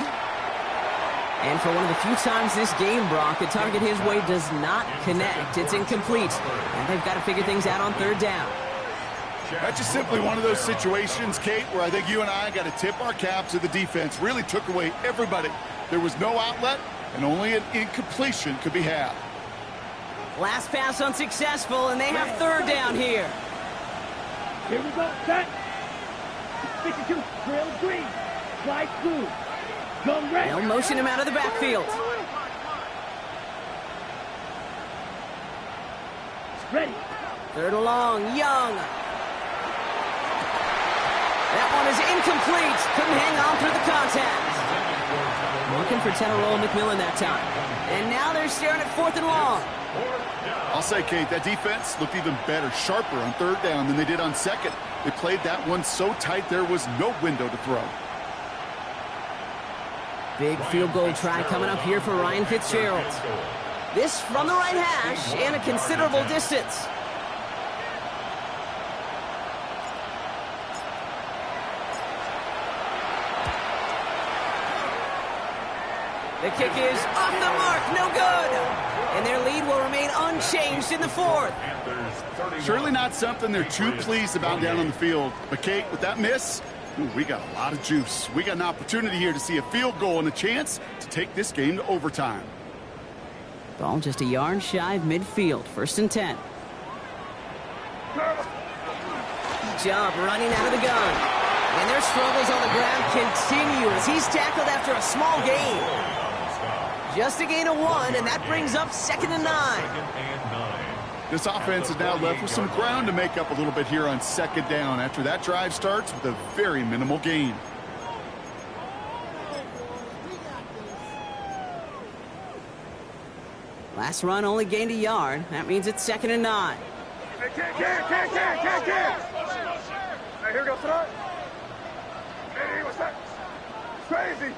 And for one of the few times this game, Brock, the target his way does not connect. It's incomplete. And they've got to figure things out on 3rd down. That's just simply one of those situations, Kate, where I think you and I got to tip our cap to the defense. Really took away everybody. There was no outlet, and only an incompletion could be had. Last pass unsuccessful, and they have 3rd down here. Here we go. Set. 52. Trail green. Slide through. Gun ready. They'll motion him out of the backfield. Ready. 3rd and long. Young. That one is incomplete. Couldn't hang on through the contact. Looking for Tenero McMillan that time. And now they're staring at 4th and long. I'll say, Kate, that defense looked even better, sharper on 3rd down than they did on 2nd. They played that one so tight there was no window to throw. Big field goal try coming up here for Ryan Fitzgerald. This from the right hash and a considerable distance. The kick is off the mark, no good. And their lead will remain unchanged in the 4th. Surely not something they're too pleased about down on the field. But, Kate, with that miss, ooh, we got a lot of juice. We got an opportunity here to see a field goal and a chance to take this game to overtime. Ball just a yard shy of midfield. 1st and 10. Good job running out of the gun. And their struggles on the ground continue as he's tackled after a small gain. Just a gain of 1, and that brings up 2nd and 9. This offense is now left with some ground to make up a little bit here on 2nd down after that drive starts with a very minimal gain. Last run only gained a yard. That means it's 2nd and 9. Can't. Hey, here we go, tonight. Hey, what's that? Crazy.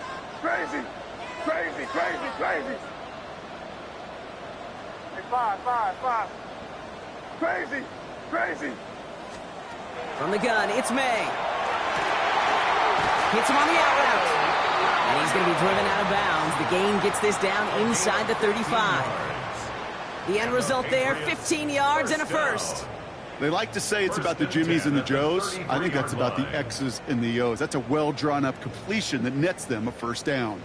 Hey, five. Crazy. From the gun, it's May. Hits him on the out route. And he's going to be driven out of bounds. The gain gets this down inside the 35. The end result there, 15 yards and a first. They like to say it's about the Jimmies and the Joes. I think that's about the X's and the O's. That's a well-drawn-up completion that nets them a 1st down.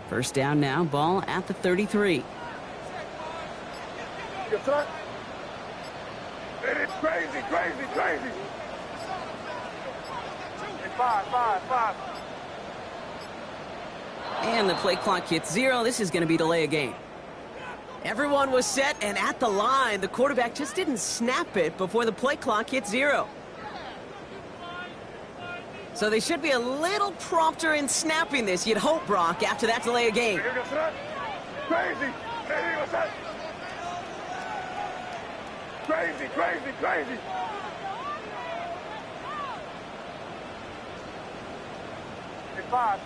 First down now, ball at the 33. Good try. It is crazy. Hey, five. And the play clock hits 0. This is going to be delay a game. Everyone was set and at the line. The quarterback just didn't snap it before the play clock hit 0. So they should be a little prompter in snapping this, you'd hope, Brock, after that delay a game. Here goes tonight. Crazy. Hey, what's that? Crazy. Hey, five.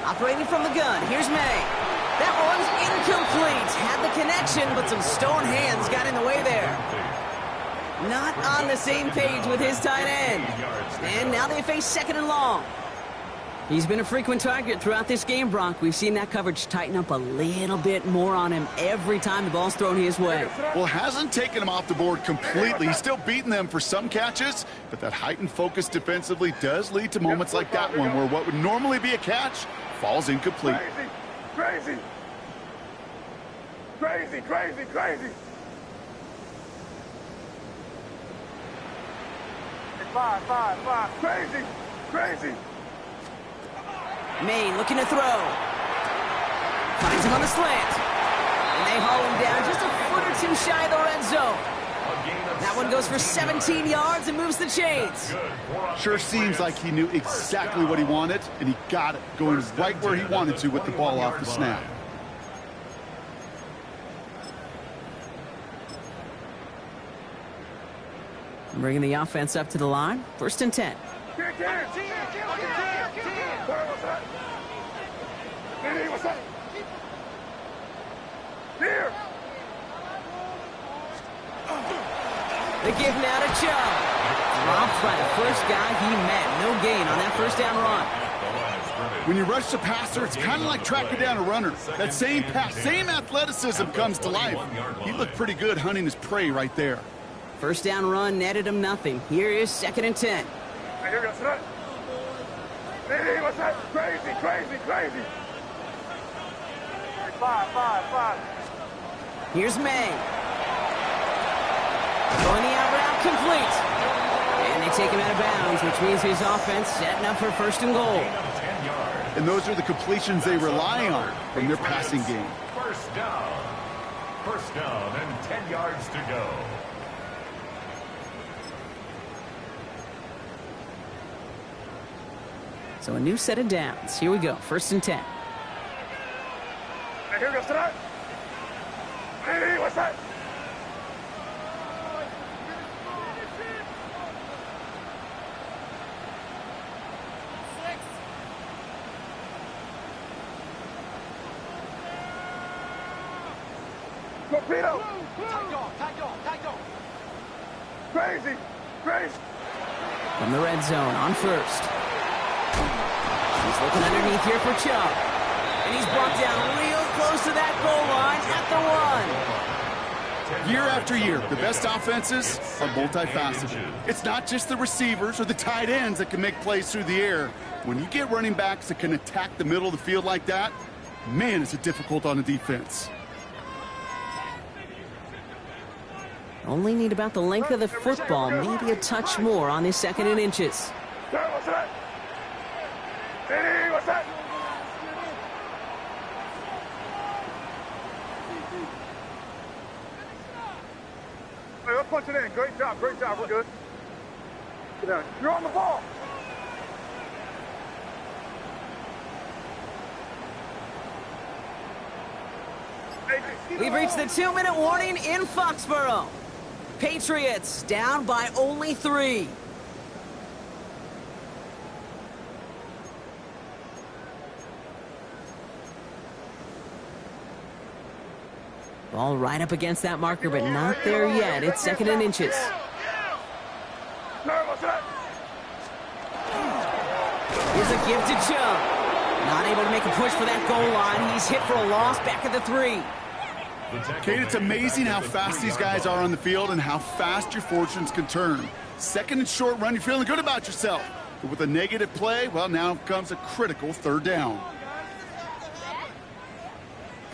Operating from the gun, here's May. That one's incomplete. Had the connection, but some stone hands got in the way there. Not on the same page with his tight end. And now they face 2nd and long. He's been a frequent target throughout this game, Brock. We've seen that coverage tighten up a little bit more on him every time the ball's thrown his way. Well, hasn't taken him off the board completely. He's still beating them for some catches, but that heightened focus defensively does lead to moments like that one where what would normally be a catch falls incomplete. Crazy. Five. Crazy. May looking to throw. Finds him on the slant. And they haul him down just a foot or 2 shy of the red zone. That one goes for 17 yards and moves the chains. Sure seems like he knew exactly what he wanted, and he got it, going right where he wanted to with the ball off the snap. Bringing the offense up to the line. 1st and 10. What's that? Here. They give now to Chubb. Dropped by the first guy he met. No gain on that 1st down run. When you rush the passer, it's kind of like tracking down a runner. That same pass, same athleticism comes to life. He looked pretty good hunting his prey right there. 1st down run netted him nothing. Here is 2nd and 10. Hey, here goes tonight. Hey, what's that? Crazy. Hey, five. Here's May. Going the out route, complete. And they take him out of bounds, which means his offense setting up for first and goal. And those are the completions they rely on from their passing game. First down. First down and 10 yards to go. So a new set of downs. Here we go. First and 10. Hey, here goes tonight. Hey, what's that? Torpedo! Tag on. Crazy! From the red zone on first. He's looking underneath here for Chubb. And he's brought down real close to that goal line at the 1. Year after year, the best offenses are multifaceted. It's not just the receivers or the tight ends that can make plays through the air. When you get running backs that can attack the middle of the field like that, man, is it difficult on the defense. Only need about the length of the football, maybe a touch more on this 2nd and inches. What's that? Hey, what's that? Hey, let's punch it in. Great job. We're good. Get down. You're on the ball. We've reached the 2-minute warning in Foxborough. Patriots down by only 3. Ball right up against that marker, but not there yet. It's 2nd and inches. Here's a give to Chubb. Not able to make a push for that goal line. He's hit for a loss back at the 3. Kate, it's amazing how fast these guys are on the field and how fast your fortunes can turn. 2nd and short run, you're feeling good about yourself. But with a negative play, well, now comes a critical 3rd down.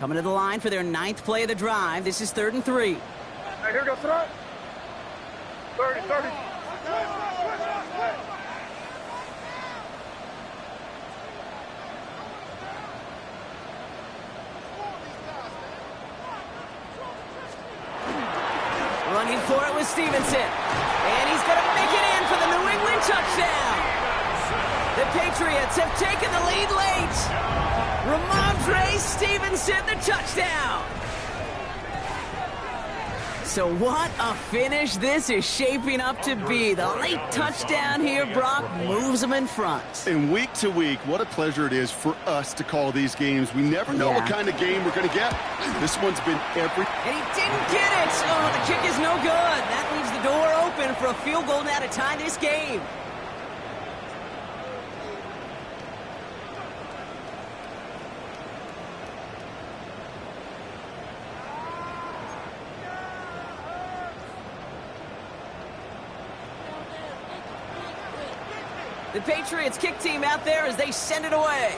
Coming to the line for their 9th play of the drive. This is 3rd and 3. Hey, here goes tonight. 30. Running for it with Stevenson. And he's going to make it in for the New England touchdown. The Patriots have taken the lead late. Ramondre Stevenson, the touchdown. So what a finish this is shaping up to be. The late touchdown here, Brock, moves them in front. And week to week, what a pleasure it is for us to call these games. We never know what kind of game we're going to get. This one's been every... And he didn't get it. Oh, the kick is no good. That leaves the door open for a field goal now to tie this game. The Patriots kick team out there as they send it away.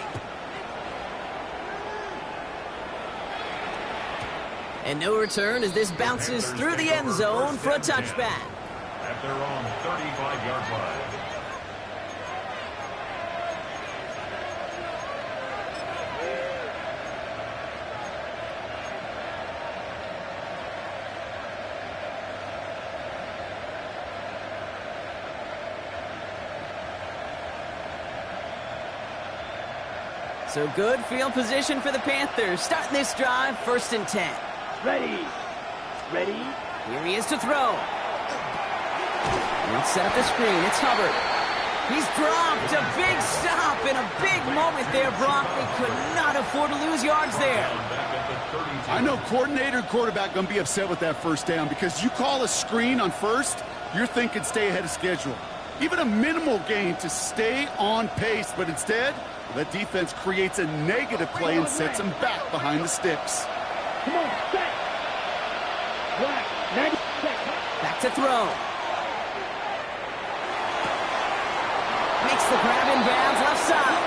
And no return as this bounces through the end zone for a touchback. At their own 35-yard line. So good field position for the Panthers. Starting this drive, 1st and 10. Ready. Here he is to throw. Let's set up the screen. It's Hubbard. He's dropped. A big stop and a big moment there, Brock. They could not afford to lose yards there. I know coordinator and quarterback going to be upset with that 1st down because you call a screen on 1st, you're thinking stay ahead of schedule. Even a minimal gain to stay on pace, but instead, that defense creates a negative play and sets them back behind the sticks. Come on, set. Black, 90 seconds. Back to throw. Makes the grab in bounds left side.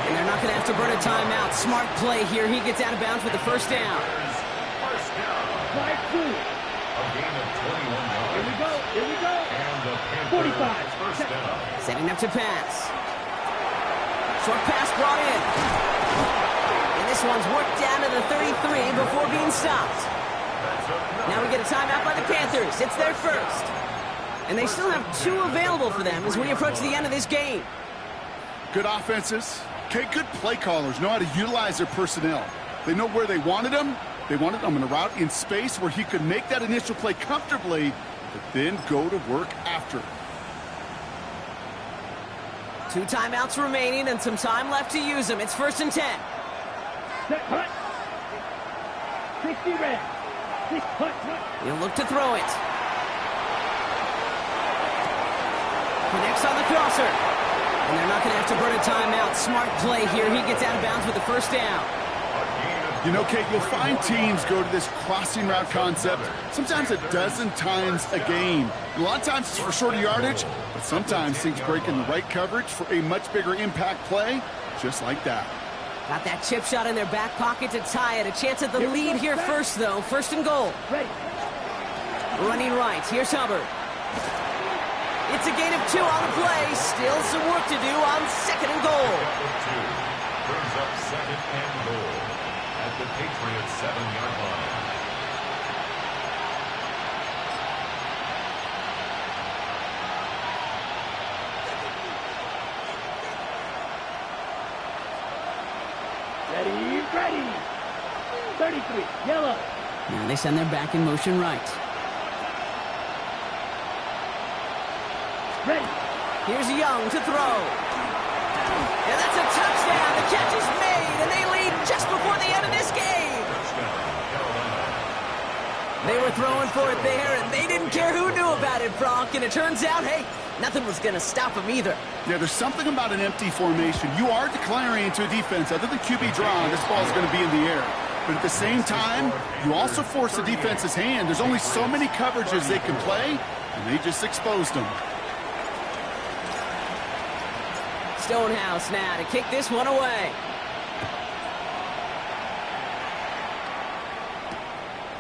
And they're not going to have to burn a timeout. Smart play here. He gets out of bounds with the 1st down. Slide through. A gain of 21 yards. Here we go. Here we go. And the Panthers 45. first down. Setting up to pass. Short pass brought in. And this one's worked down to the 33 before being stopped. Now we get a timeout by the Panthers. It's their first. And they still have 2 available for them as we approach the end of this game. Good offenses. Okay, good play callers know how to utilize their personnel. They know where they wanted them. They wanted him in a route in space where he could make that initial play comfortably, but then go to work after. 2 timeouts remaining and some time left to use them. It's 1st and 10. Set, hut. 60 red. 6 hut, hut. He'll look to throw it. Connects on the crosser. And they're not going to have to burn a timeout. Smart play here. He gets out of bounds with the first down. You know, Kate, you'll find teams go to this crossing route concept sometimes a dozen times a game. A lot of times it's for shorter yardage, but sometimes things break in the right coverage for a much bigger impact play, just like that. Got that chip shot in their back pocket to tie it. A chance at the lead here first, though. 1st and goal. Ready. Running right. Here's Hubbard. It's a gain of 2 on the play. Still some work to do on 2nd and goal. Brings up 2nd and goal at the Patriots 7-yard line. Ready, ready. 33, yellow. Now they send their back in motion right. Ready. Here's Young to throw. And that's a touchdown. The catch is made, and they lead just before the end of this game. They were throwing for it there, and they didn't care who knew about it, Bronk. And it turns out, hey, nothing was going to stop them either. Yeah, there's something about an empty formation. You are declaring into a defense, other than QB draw, this ball is going to be in the air. But at the same time, you also force the defense's hand. There's only so many coverages they can play, and they just exposed them. Stonehouse now to kick this one away.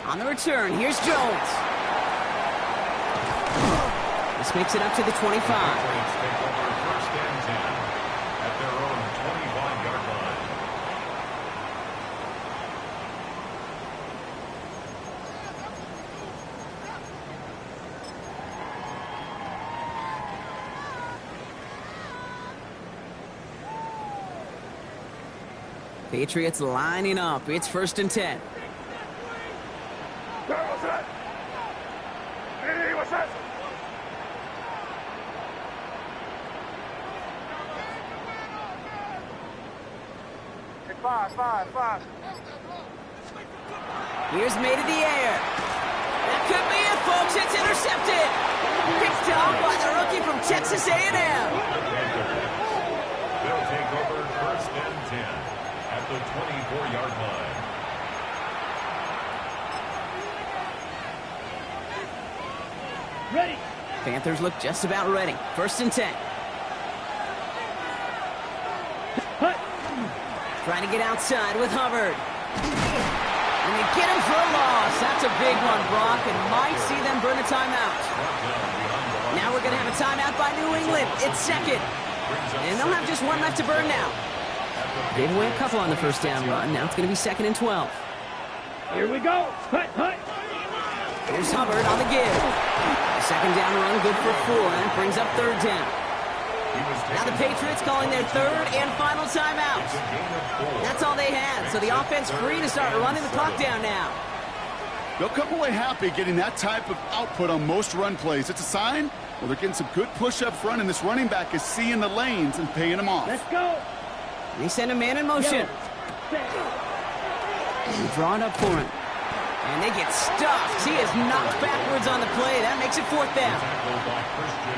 On the return, here's Jones. This makes it up to the 25. Patriots take over 1st and 10 at their own 25-yard line. Patriots lining up. It's 1st and 10. What's that? Hey, what's that? Hey, 5. Here's made in the air. That could be it, folks. It's intercepted. Picked off by the rookie from Texas A&M. They'll take over 1st and 10 at the 24-yard line. Ready. Panthers look just about ready. 1st and 10. Hut. Trying to get outside with Hubbard. And they get him for a loss. That's a big one, Brock, and might see them burn a timeout. Now we're going to have a timeout by New England. It's 2nd. And they'll have just 1 left to burn now. Gave away a couple on the 1st down run. Now it's going to be 2nd and 12. Here we go. Hut, hut. Here's Hubbard on the give. 2nd down run, good for 4, and it brings up 3rd down. Now the Patriots calling their 3rd and final timeout. That's all they had, so the offense free to start running the clock down now. They'll come away happy getting that type of output on most run plays. It's a sign, well, they're getting some good push up front, and this running back is seeing the lanes and paying them off. Let's go. They send a man in motion. And draw it up for him. And they get stuffed. He is knocked backwards on the play. That makes it 4th down.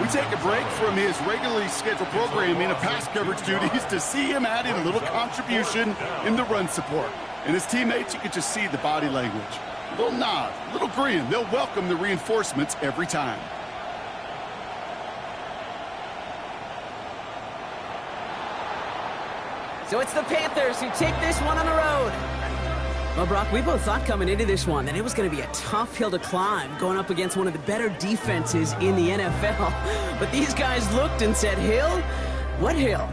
We take a break from his regularly scheduled programming of pass coverage duties to see him add in a little contribution in the run support. And his teammates, you can just see the body language. A little nod, a little grin. They'll welcome the reinforcements every time. So it's the Panthers who take this one on the road. Well, Brock, we both thought coming into this one that it was going to be a tough hill to climb going up against one of the better defenses in the NFL. But these guys looked and said, hill? What hill?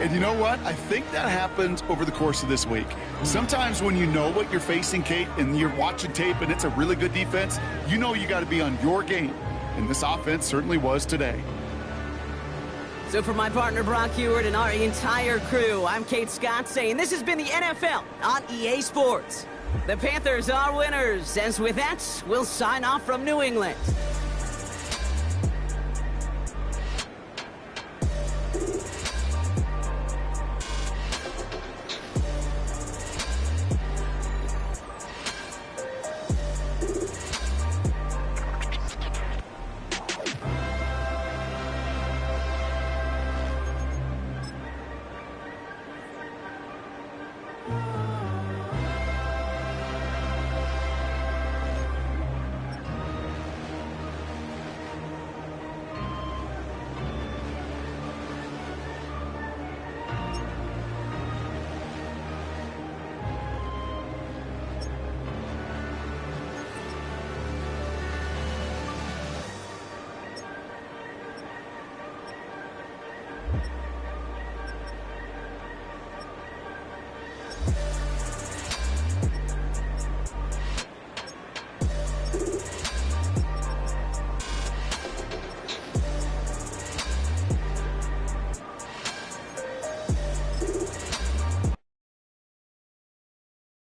And you know what? I think that happened over the course of this week. Sometimes when you know what you're facing, Kate, and you're watching tape and it's a really good defense, you know you got to be on your game. And this offense certainly was today. So for my partner Brock Heward and our entire crew, I'm Kate Scott saying this has been the NFL on EA Sports. The Panthers are winners, and with that, we'll sign off from New England.